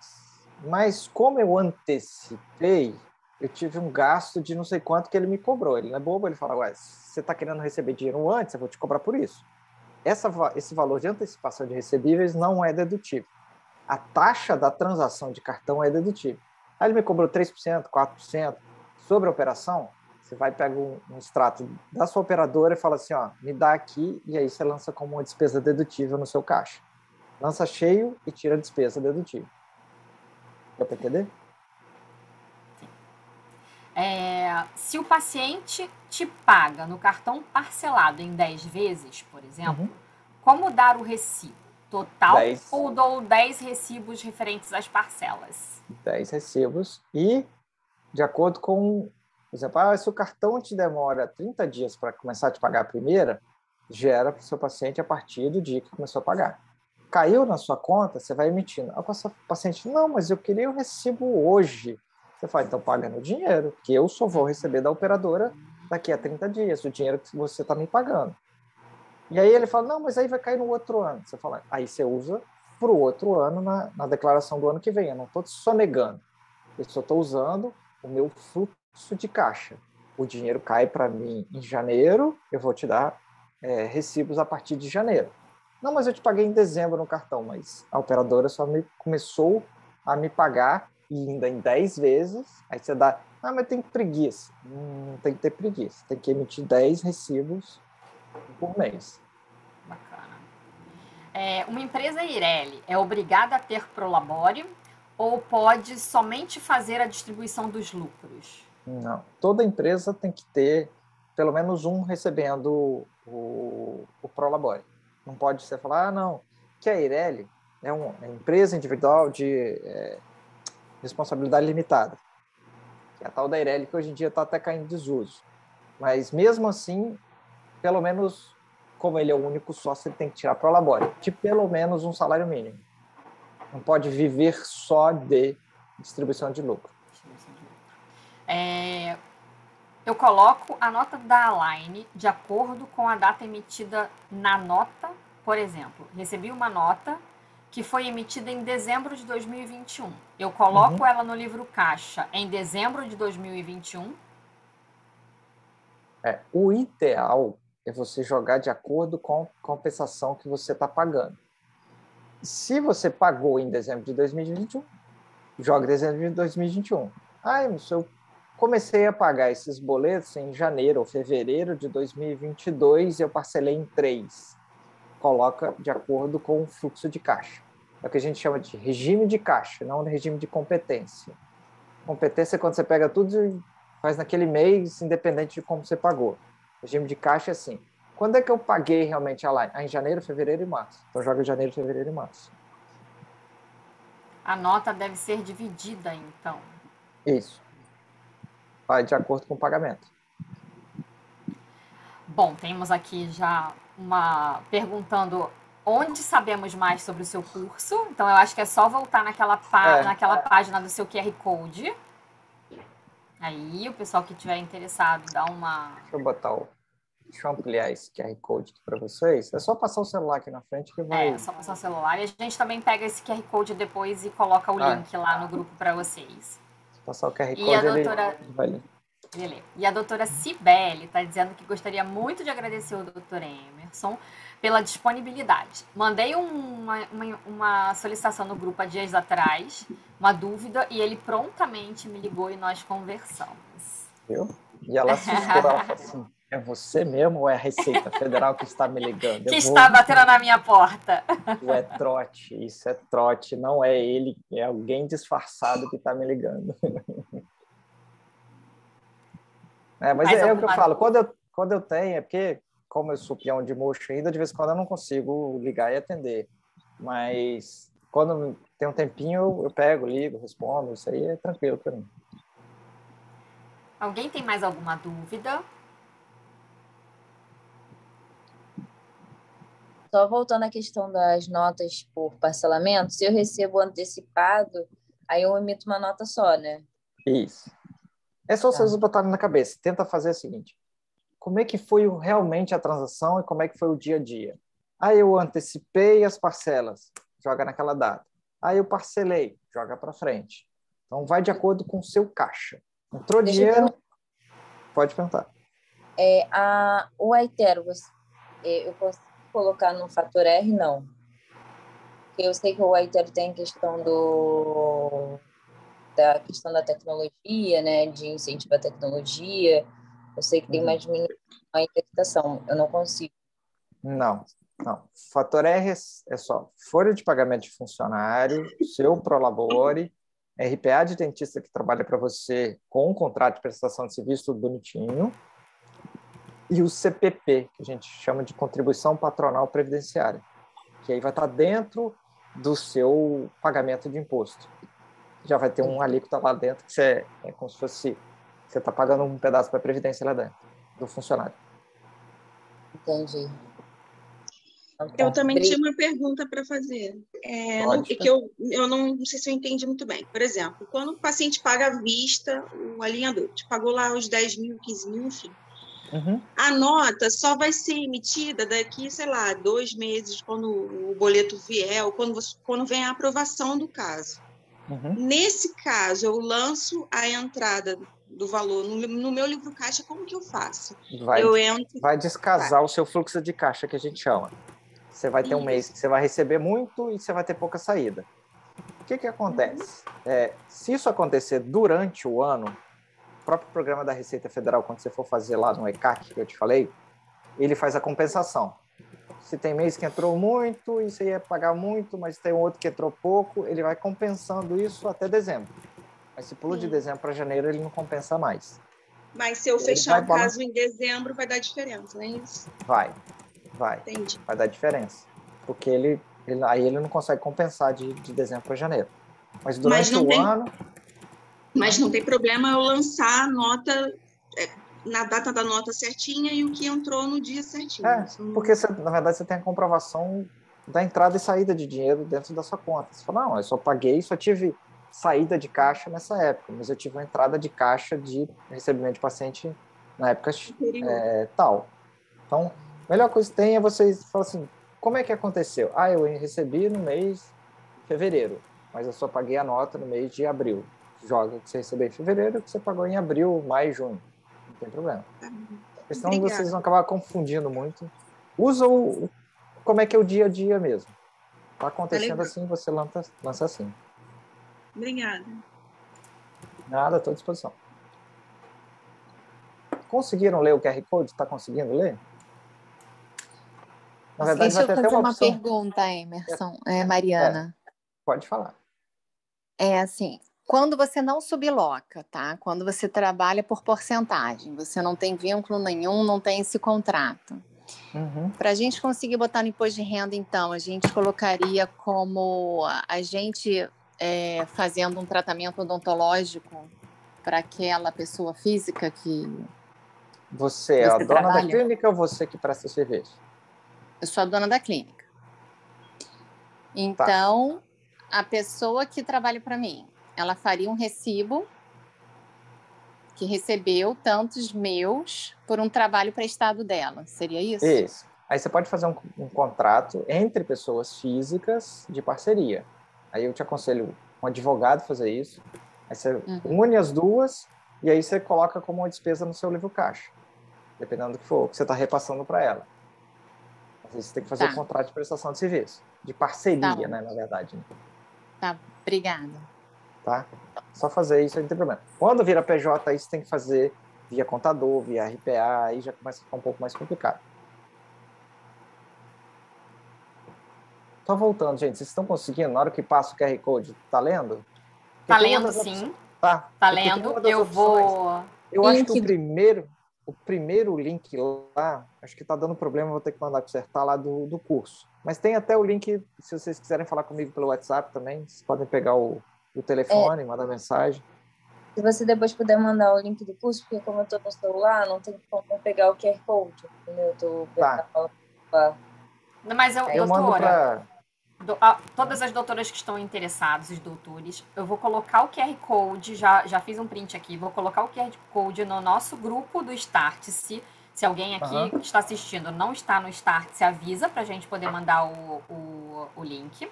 mas como eu antecipei, eu tive um gasto de não sei quanto que ele me cobrou. Ele não é bobo, ele fala, ué, você está querendo receber dinheiro antes, eu vou te cobrar por isso. Esse valor de antecipação de recebíveis não é dedutível. A taxa da transação de cartão é dedutível. Aí ele me cobrou 3%, 4% sobre a operação, você vai pegar um extrato da sua operadora e fala assim, ó, me dá aqui, e aí você lança como uma despesa dedutível no seu caixa. Lança cheio e tira a despesa dedutível. Deu para entender? Se o paciente te paga no cartão parcelado em 10 vezes, por exemplo, como dar o recibo? Total 10. Ou dou 10 recibos referentes às parcelas? 10 recibos e, de acordo com, por exemplo, se o cartão te demora 30 dias para começar a te pagar a primeira, gera para o seu paciente a partir do dia que começou a pagar. Caiu na sua conta, você vai emitindo. O paciente, não, mas eu queria o recibo hoje. Você fala, então paga no dinheiro, que eu só vou receber da operadora daqui a 30 dias, o dinheiro que você está me pagando. E aí ele fala, não, mas aí vai cair no outro ano. Você fala, aí você usa para o outro ano na declaração do ano que vem. Eu não estou sonegando. Eu só estou usando o meu fluxo de caixa. O dinheiro cai para mim em janeiro, eu vou te dar recibos a partir de janeiro. Não, mas eu te paguei em dezembro no cartão, mas a operadora só começou a me pagar e ainda em 10 vezes. Aí você dá, mas tem preguiça. Não tem que ter preguiça. Tem que emitir 10 recibos por mês. Bacana. Uma empresa Eireli é obrigada a ter Prolabore ou pode somente fazer a distribuição dos lucros? Não. Toda empresa tem que ter pelo menos um recebendo o Prolabore. Não pode você falar, não, que a Eireli é uma empresa individual de responsabilidade limitada. Que é a tal da Eireli que hoje em dia está até caindo em desuso. Mas mesmo assim, pelo menos, como ele é o único sócio, ele tem que tirar Prolabore, de pelo menos um salário mínimo. Não pode viver só de distribuição de lucro. Eu coloco a nota da Align de acordo com a data emitida na nota. Por exemplo, recebi uma nota que foi emitida em dezembro de 2021. Eu coloco ela no livro caixa em dezembro de 2021? O ideal é você jogar de acordo com a compensação que você está pagando. Se você pagou em dezembro de 2021, joga em dezembro de 2021. Eu comecei a pagar esses boletos em janeiro ou fevereiro de 2022 e eu parcelei em 3. Coloca de acordo com o fluxo de caixa. É o que a gente chama de regime de caixa, não regime de competência. Competência é quando você pega tudo e faz naquele mês, independente de como você pagou. Regime de caixa é assim. Quando é que eu paguei realmente a Align? Em janeiro, fevereiro e março. Então, joga janeiro, fevereiro e março. A nota deve ser dividida, então. Isso. Vai de acordo com o pagamento. Bom, temos aqui já uma perguntando onde sabemos mais sobre o seu curso. Então, eu acho que é só voltar naquela página do seu QR Code. Aí, o pessoal que estiver interessado, dá uma... Deixa eu ampliar esse QR Code aqui para vocês. É só passar o celular aqui na frente que vai... É só passar o celular. E a gente também pega esse QR Code depois e coloca o link lá no grupo para vocês. Passar o QR Code, e a doutora... ele vai ler. E a doutora Cibele está dizendo que gostaria muito de agradecer ao doutor Emerson pela disponibilidade. Mandei uma solicitação no grupo há dias atrás, uma dúvida, e ele prontamente me ligou e nós conversamos. Viu? E ela assustou, ela falou assim, é você mesmo ou é a Receita Federal que está me ligando? Que está batendo na minha porta. É trote, isso é trote, não é ele, é alguém disfarçado que está me ligando. Mas é o que eu falo, quando eu tenho, é porque, como eu sou peão de mocho ainda, de vez em quando eu não consigo ligar e atender. Mas quando tem um tempinho, eu pego, ligo, respondo, isso aí é tranquilo para mim. Alguém tem mais alguma dúvida? Só voltando à questão das notas por parcelamento, se eu recebo antecipado, aí eu emito uma nota só, né? Isso. É só vocês botarem na cabeça. Tenta fazer o seguinte. Como é que foi realmente a transação e como é que foi o dia a dia? Aí eu antecipei as parcelas, joga naquela data. Aí eu parcelei, joga para frente. Então vai de acordo com o seu caixa. Entrou dinheiro, pode perguntar. O Aitero, eu posso colocar no fator R? Não. Porque eu sei que o Aitero tem a questão da questão da tecnologia, né, de incentivo à tecnologia. Eu sei que tem uma diminuição na indexação. Eu não consigo. Não. Fator R é só folha de pagamento de funcionário, seu Prolabore, RPA de dentista que trabalha para você com um contrato de prestação de serviço, tudo bonitinho, e o CPP, que a gente chama de contribuição patronal previdenciária, que aí vai estar dentro do seu pagamento de imposto. Já vai ter um alíquota lá dentro, que é como se fosse você está pagando um pedaço para a previdência lá dentro, do funcionário. Entendi. Eu também tinha uma pergunta para fazer. Que eu não sei se eu entendi muito bem. Por exemplo, quando o paciente paga à vista, o alinhador te pagou lá os 10 mil, 15 mil, enfim. A nota só vai ser emitida daqui, sei lá, 2 meses, quando o boleto vier, ou quando vem a aprovação do caso. Nesse caso, eu lanço a entrada do valor no meu livro caixa, como que eu faço? Vai descasar o seu fluxo de caixa, que a gente chama. Você vai ter um mês que você vai receber muito e você vai ter pouca saída. O que acontece? Se isso acontecer durante o ano, o próprio programa da Receita Federal, quando você for fazer lá no ECAC, que eu te falei, ele faz a compensação. Se tem mês que entrou muito e você ia pagar muito, mas tem outro que entrou pouco, ele vai compensando isso até dezembro. Mas se pula de dezembro para janeiro, ele não compensa mais. Mas se eu fechar o caso em dezembro, vai dar diferença, não é isso? Vai. Entendi. Vai dar diferença. Porque aí ele não consegue compensar de dezembro para janeiro. Mas durante o ano... Mas não tem problema eu lançar a nota na data da nota certinha e o que entrou no dia certinho. Porque na verdade você tem a comprovação da entrada e saída de dinheiro dentro da sua conta. Você fala, não, eu só paguei, só tive saída de caixa nessa época, mas eu tive uma entrada de caixa de recebimento de paciente na época tal. Então, a melhor coisa que tem é vocês falar assim, como é que aconteceu? Eu recebi no mês de fevereiro, mas eu só paguei a nota no mês de abril. Joga o que você recebeu em fevereiro, o que você pagou em abril, maio, junho. Não tem problema. Porque senão vocês vão acabar confundindo muito. Usa como é que é o dia a dia mesmo. Está acontecendo assim, você lança assim. Obrigada. Nada, estou à disposição. Conseguiram ler o QR Code? Está conseguindo ler? Na verdade, deixa eu fazer uma pergunta, Emerson, Mariana. Pode falar. Assim, quando você não subloca, tá? Quando você trabalha por porcentagem, você não tem vínculo nenhum, não tem esse contrato. Para a gente conseguir botar no imposto de renda, então, a gente colocaria como a gente fazendo um tratamento odontológico para aquela pessoa física que você é a dona da clínica ou você que presta serviço? Eu sou a dona da clínica. Então, a pessoa que trabalha para mim, ela faria um recibo que recebeu tantos meus por um trabalho prestado dela. Seria isso? Isso. Aí você pode fazer um contrato entre pessoas físicas de parceria. Aí eu te aconselho um advogado fazer isso. Aí você une as duas e aí você coloca como uma despesa no seu livro caixa, dependendo do que for, que você está repassando para ela. Às vezes você tem que fazer o contrato de prestação de serviço, de parceria, né, na verdade. Né? Tá, obrigada. Tá? Só fazer isso, aí não tem problema. Quando vira PJ, aí você tem que fazer via contador, via RPA, aí já começa a ficar um pouco mais complicado. Tô voltando, gente. Vocês estão conseguindo? Na hora que passa o QR Code, tá lendo? Tá lendo, sim. Tá lendo. Eu vou... Eu acho que o primeiro link lá, acho que tá dando problema, vou ter que mandar consertar lá do curso. Mas tem até o link, se vocês quiserem falar comigo pelo WhatsApp também, vocês podem pegar o telefone, mandar mensagem. Se você depois puder mandar o link do curso, porque como eu tô no celular, não tem como pegar o QR Code, entendeu? Eu tô Mas eu mando para... Todas as doutoras que estão interessadas, os doutores, eu vou colocar o QR Code, já fiz um print aqui, vou colocar o QR Code no nosso grupo do Start. Se alguém aqui que está assistindo não está no Start, se avisa para a gente poder mandar o link.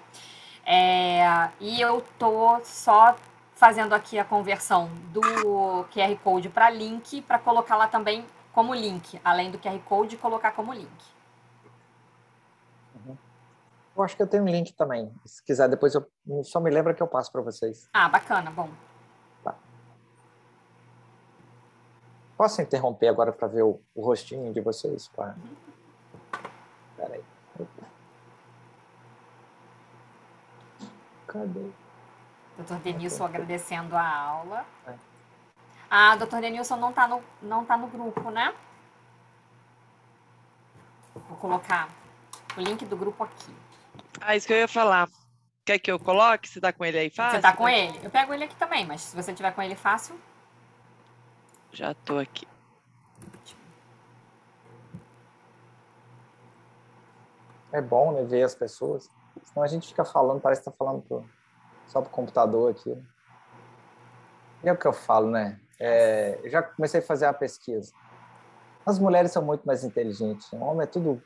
E eu tô só fazendo aqui a conversão do QR Code para link, para colocar lá também como link, além do QR Code, colocar como link. Eu acho que eu tenho um link também. Se quiser, depois eu só me lembra que eu passo para vocês. Ah, bacana, bom. Tá. Posso interromper agora para ver o rostinho de vocês? Peraí. Cadê? Doutor Denilson agradecendo a aula. Ah, doutor Denilson não tá no grupo, né? Vou colocar o link do grupo aqui. Isso que eu ia falar. Quer que eu coloque? Você tá com ele aí fácil? Você tá com ele? Eu pego ele aqui também, mas se você tiver com ele fácil... Já tô aqui. É bom, né, ver as pessoas. Senão a gente fica falando, parece que tá falando só pro computador aqui. E é o que eu falo, né? Eu já comecei a fazer a pesquisa. As mulheres são muito mais inteligentes. O homem é tudo...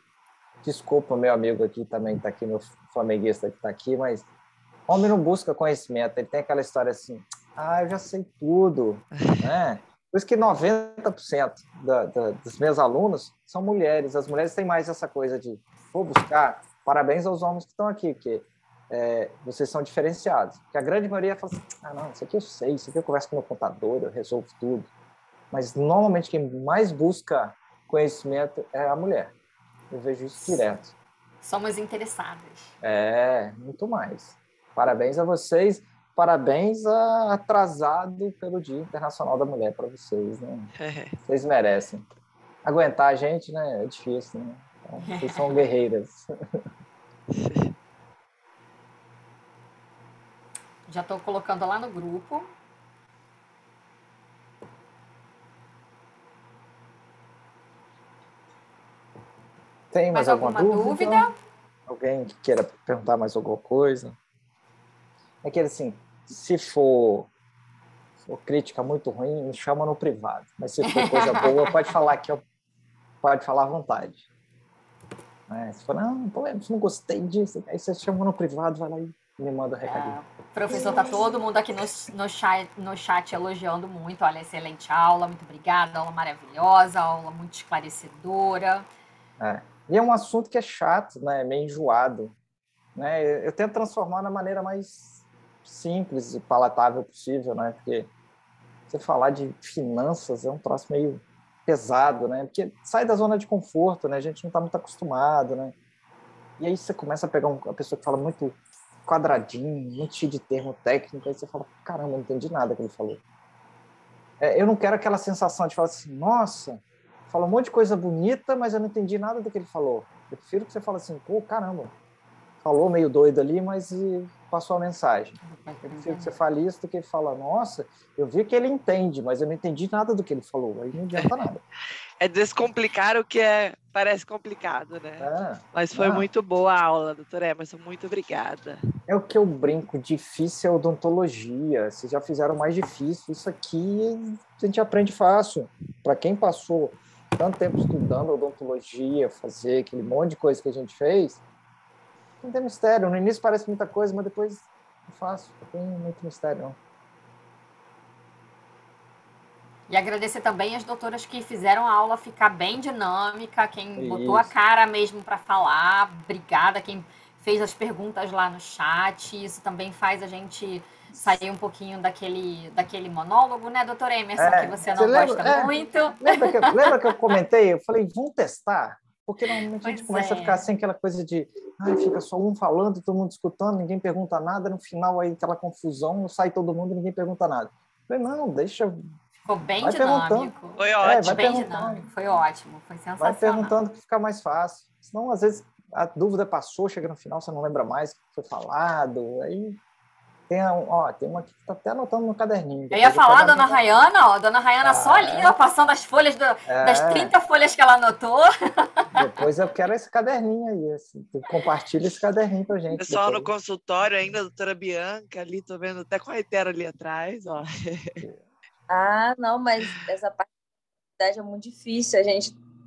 Desculpa, meu amigo aqui também está aqui, meu flamenguista que está aqui, mas o homem não busca conhecimento. Ele tem aquela história assim, eu já sei tudo. Né? Por isso que 90% dos meus alunos são mulheres. As mulheres têm mais essa coisa de, vou buscar. Parabéns aos homens que estão aqui, porque vocês são diferenciados. Porque a grande maioria fala assim, não, isso aqui eu sei, isso aqui eu converso com o meu contador, eu resolvo tudo. Mas, normalmente, quem mais busca conhecimento é a mulher. Eu vejo isso direto. Somos interessadas. Muito mais. Parabéns a vocês. Parabéns atrasado pelo Dia Internacional da Mulher para vocês. Né? Vocês merecem. Aguentar a gente, né? É difícil, né? Então, vocês são guerreiras. Já estou colocando lá no grupo. Tem mais alguma dúvida? Alguém que queira perguntar mais alguma coisa? É que assim, se for crítica muito ruim, me chama no privado. Mas se for coisa boa, pode falar aqui, pode falar à vontade. Se for, não gostei disso, aí você chama no privado, vai lá e me manda o recadinho. Professor, tá todo mundo aqui no chat elogiando muito. Olha, excelente aula, muito obrigada, aula maravilhosa, aula muito esclarecedora. E é um assunto que é chato, né? Meio enjoado. Né? Eu tento transformar na maneira mais simples e palatável possível, né? Porque você falar de finanças é um troço meio pesado, né? Porque sai da zona de conforto, né? A gente não está muito acostumado, né? E aí você começa a pegar uma pessoa que fala muito quadradinho, muito cheio de termo técnico, aí você fala, caramba, não entendi nada que ele falou. Eu não quero aquela sensação de falar assim, nossa, falou um monte de coisa bonita, mas eu não entendi nada do que ele falou. Eu prefiro que você fale assim, pô, caramba, falou meio doido ali, mas passou a mensagem. Eu prefiro que você fale isso do que ele fala, nossa, eu vi que ele entende, mas eu não entendi nada do que ele falou. Aí não adianta nada. É descomplicar o que parece complicado, né? Mas foi muito boa a aula, doutora Emerson, muito obrigada. É o que eu brinco, difícil é odontologia. Vocês já fizeram mais difícil. Isso aqui a gente aprende fácil. Para quem passou tanto tempo estudando odontologia, fazer aquele monte de coisa que a gente fez, não tem mistério. No início parece muita coisa, mas depois é fácil. Não tem muito mistério, não. E agradecer também as doutoras que fizeram a aula ficar bem dinâmica, quem botou a cara mesmo para falar, obrigada, quem fez as perguntas lá no chat, isso também faz a gente sair um pouquinho daquele monólogo, né, doutora Emerson, que você não gosta muito. Lembra que eu comentei? Eu falei, vamos testar? Porque normalmente a gente começa a ficar sem aquela coisa de fica só um falando, todo mundo escutando, ninguém pergunta nada, no final aí aquela confusão, sai todo mundo e ninguém pergunta nada. Eu falei, não, deixa... Ficou bem dinâmico. Foi ótimo. Bem dinâmico, foi ótimo, foi sensacional. Vai perguntando que fica mais fácil. Senão, às vezes, a dúvida passou, chega no final, você não lembra mais o que foi falado. Aí tem uma aqui que está até anotando no caderninho. Eu ia falar, dona Rayana, ó. Dona Rayana só ali, ó, passando as folhas das 30 folhas que ela anotou. Depois eu quero esse caderninho aí. Compartilha esse caderninho pra gente. Pessoal depois. No consultório ainda, a doutora Bianca ali, tô vendo até com a Itera ali atrás, ó. Não, mas essa parte da verdade é muito difícil.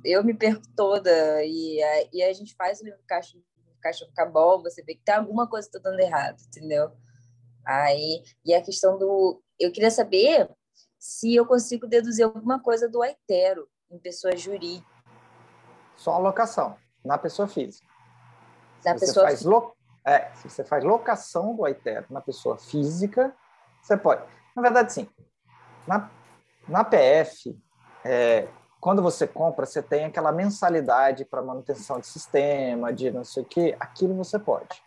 Eu me perco toda e a gente faz o livro caixa ficar bom, você vê que tem alguma coisa que tá dando errado, entendeu? E a questão eu queria saber se eu consigo deduzir alguma coisa do Aitero em pessoa jurídica. Só alocação, na pessoa física. Se você faz locação do Aitero na pessoa física, você pode. Na verdade, sim. Na PF, quando você compra, você tem aquela mensalidade para manutenção de sistema, de não sei o quê, aquilo você pode.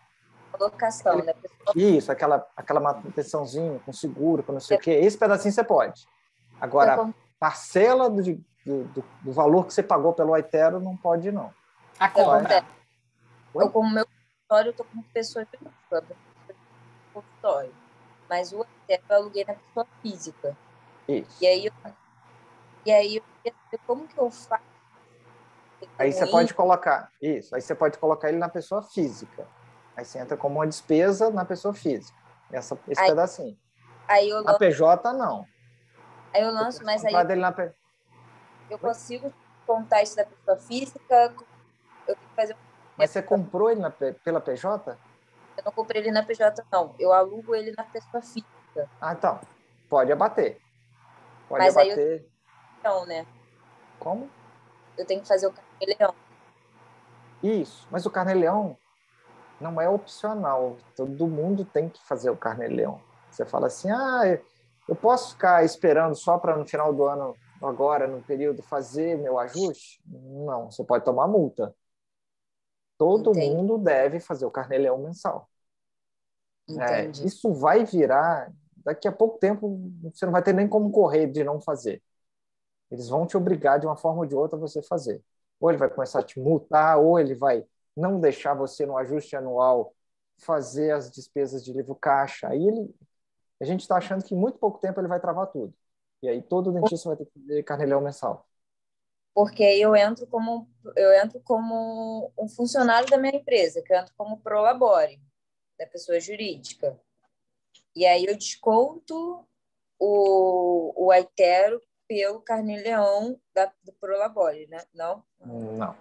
Locação, né? Isso, aquela manutençãozinha com seguro, com não sei o quê, esse pedacinho você pode. Agora, a parcela do valor que você pagou pelo Aitero não pode, não. Eu, como meu consultório, eu estou com pessoa consultório, mas o Aitero eu aluguei na pessoa física. Isso. E aí eu queria saber como que eu faço. Aí você pode colocar isso. Aí você pode colocar ele na pessoa física. Aí você entra como uma despesa na pessoa física. Esse pedacinho. Na PJ, não. Aí eu lanço, mas aí eu consigo contar isso da pessoa física. Eu tenho que fazer. Mas você comprou ele pela PJ? Eu não comprei ele na PJ, não. Eu alugo ele na pessoa física. Então. Pode abater. Mas aí eu né? Como? Eu tenho que fazer o carnê-leão. Isso. Mas o carnê-leão não é opcional. Todo mundo tem que fazer o carnê-leão. Você fala assim, eu posso ficar esperando só para no final do ano, agora, no período, fazer meu ajuste? Não, você pode tomar multa. Todo mundo deve fazer o carnê-leão mensal. Isso vai virar... Daqui a pouco tempo, você não vai ter nem como correr de não fazer. Eles vão te obrigar, de uma forma ou de outra, a você fazer. Ou ele vai começar a te multar, ou ele vai não deixar você, no ajuste anual, fazer as despesas de livro caixa. Aí a gente está achando que em muito pouco tempo ele vai travar tudo. E aí todo dentista vai ter que fazer carnê-leão mensal. Porque aí eu entro como um funcionário da minha empresa, que eu entro como prolabore, da pessoa jurídica. E aí eu desconto o Aitero pelo carnê-leão do Prolabore, né? Não? Não.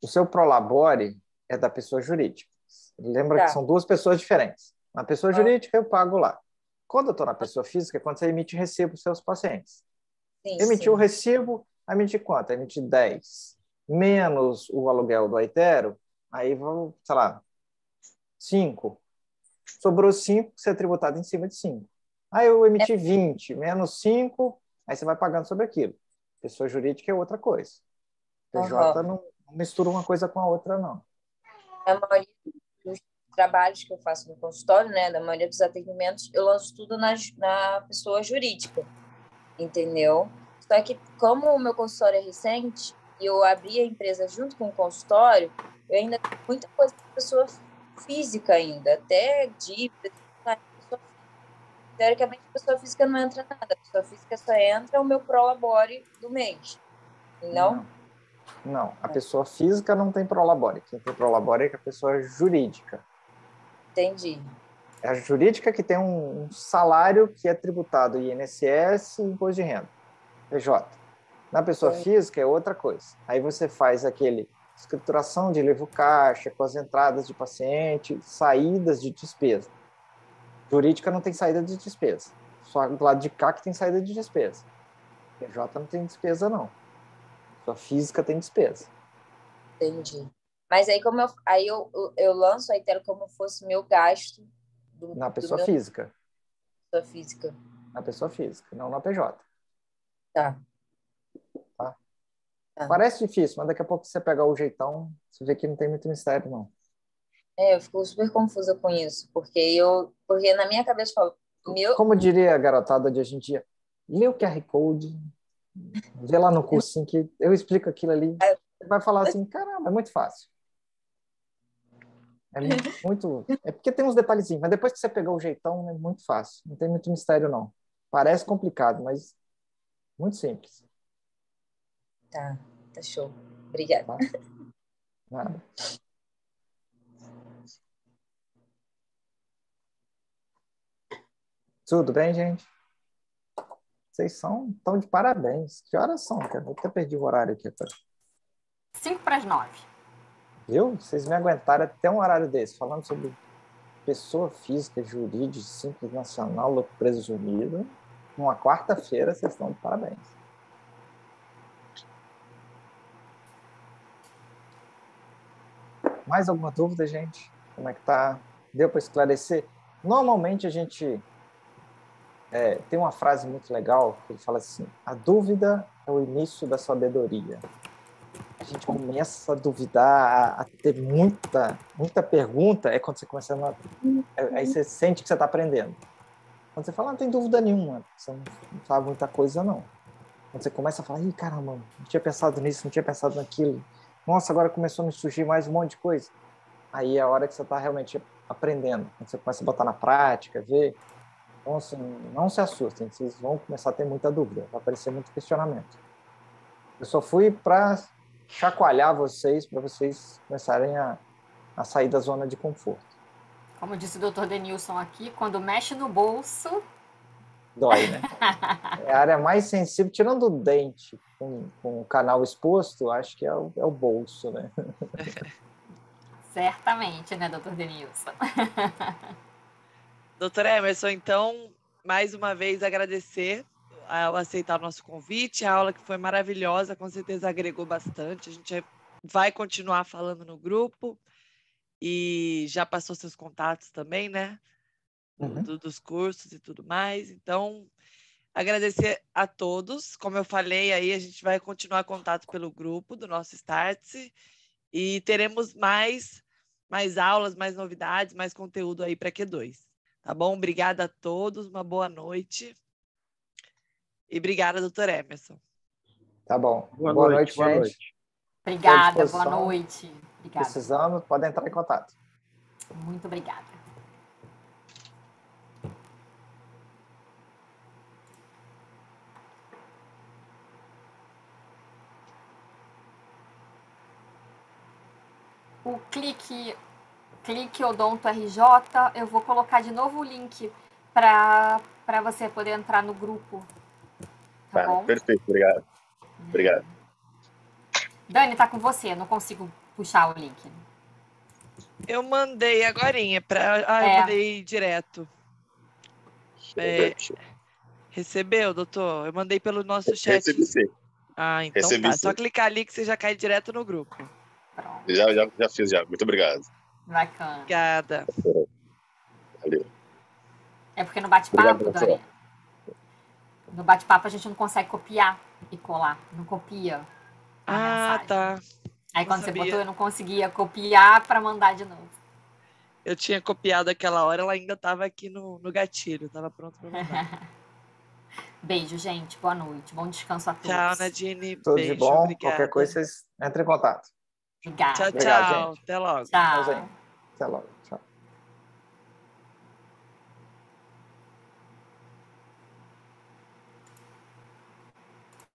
O seu Prolabore é da pessoa jurídica. Lembra que são duas pessoas diferentes. Na pessoa jurídica eu pago lá. Quando eu estou na pessoa física, é quando você emite recibo para os seus pacientes. Emitiu o recibo, emite quanto? Emite 10. Menos o aluguel do Aitero, aí vão, sei lá, 5. Sobrou 5, você é tributado em cima de 5. Aí eu emiti 20, menos 5, aí você vai pagando sobre aquilo. Pessoa jurídica é outra coisa. PJ não mistura uma coisa com a outra, não. A maioria dos trabalhos que eu faço no consultório, né, da maioria dos atendimentos, eu lanço tudo na pessoa jurídica, entendeu? Só que, como o meu consultório é recente, e eu abri a empresa junto com o consultório, eu ainda tenho muita coisa para pessoa física ainda, até dívidas. Teoricamente, a pessoa física não entra nada. A pessoa física só entra o meu prolabore do mês. Não? Não. A pessoa física não tem prolabore. Quem tem prolabore é a pessoa jurídica. Entendi. É a jurídica que tem um salário que é tributado INSS e imposto de renda. PJ. Na pessoa física é outra coisa. Aí você faz aquele escrituração de livro caixa, com as entradas de paciente, saídas de despesa. Jurídica não tem saída de despesa. Só do lado de cá que tem saída de despesa. PJ não tem despesa, não. Sua física tem despesa. Entendi. Mas aí, eu lanço a Itelo como fosse meu gasto na pessoa física. Pessoa física. Na pessoa física, não na PJ. Tá. Parece difícil, mas daqui a pouco você pegar o jeitão, você vê que não tem muito mistério, não. Eu fico super confusa com isso, porque na minha cabeça eu falo, como diria a garotada de hoje em dia, lê o QR Code, vê lá no cursinho que eu explico aquilo ali, você vai falar assim, caramba, é muito fácil. É porque tem uns detalhezinhos, mas depois que você pegar o jeitão, é muito fácil, não tem muito mistério, não. Parece complicado, mas muito simples. Tá show. Obrigada. Tá? Nada. Tudo bem, gente? Vocês estão de parabéns. Que horas são? Eu até perdi o horário aqui. 8:55. Viu? Vocês me aguentaram até um horário desse, falando sobre pessoa física, jurídica, simples nacional, louco presumido. Numa quarta-feira, vocês estão de parabéns. Mais alguma dúvida, gente? Como é que tá? Deu para esclarecer? Normalmente a gente tem uma frase muito legal que ele fala assim: a dúvida é o início da sabedoria. A gente começa a duvidar, a ter muita pergunta, é quando você começa aí você sente que você está aprendendo. Quando você fala, não tem dúvida nenhuma, você não sabe muita coisa, não. Quando você começa a falar, ih, caramba, não tinha pensado nisso, não tinha pensado naquilo. Nossa, agora começou a me surgir mais um monte de coisa. Aí é a hora que você está realmente aprendendo. Quando você começa a botar na prática, ver. Então, assim, não se assustem, vocês vão começar a ter muita dúvida, vai aparecer muito questionamento. Eu só fui para chacoalhar vocês, para vocês começarem a sair da zona de conforto. Como disse o Dr. Denilson aqui, quando mexe no bolso... Dói, né? É a área mais sensível, tirando o dente com o canal exposto, acho que é o bolso, né? Certamente, né, Dr. Denilson? Doutor Emerson, então, mais uma vez agradecer ao aceitar o nosso convite, a aula que foi maravilhosa, com certeza agregou bastante, a gente vai continuar falando no grupo e já passou seus contatos também, né? Dos cursos e tudo mais, então agradecer a todos, como eu falei aí, a gente vai continuar contato pelo grupo do nosso Startse e teremos mais aulas, mais novidades, mais conteúdo aí para Q2. Tá bom? Obrigada a todos, uma boa noite. E obrigada, doutor Emerson. Tá bom. Boa noite, gente. Noite. Obrigada, boa noite. Obrigada. Precisando, podem entrar em contato. Muito obrigada. O Clique Odonto RJ, eu vou colocar de novo o link para você poder entrar no grupo. Tá bom? Perfeito, obrigado. Obrigado. Dani, tá com você, não consigo puxar o link. Eu mandei agorinha, eu mandei direto. Recebeu, doutor? Eu mandei pelo nosso chat. Recebi sim. Então Recebi, tá, sim. Só clicar ali que você já cai direto no grupo. Pronto. Já fiz, já. Muito obrigado. Bacana. Obrigada. Valeu. É porque no bate-papo, Dani, no bate-papo a gente não consegue copiar e colar. Não copia a mensagem. Tá. Aí quando você botou, eu não conseguia copiar para mandar de novo. Eu tinha copiado aquela hora, ela ainda estava aqui no gatilho, estava pronto para mandar. Beijo, gente. Boa noite. Bom descanso a todos. Tchau, Nadine. Tudo beijo, de bom. Obrigada. Qualquer coisa, vocês entrem em contato. Obrigada. Tchau, Obrigado, tchau. gente. Até logo. Tchau. Até logo.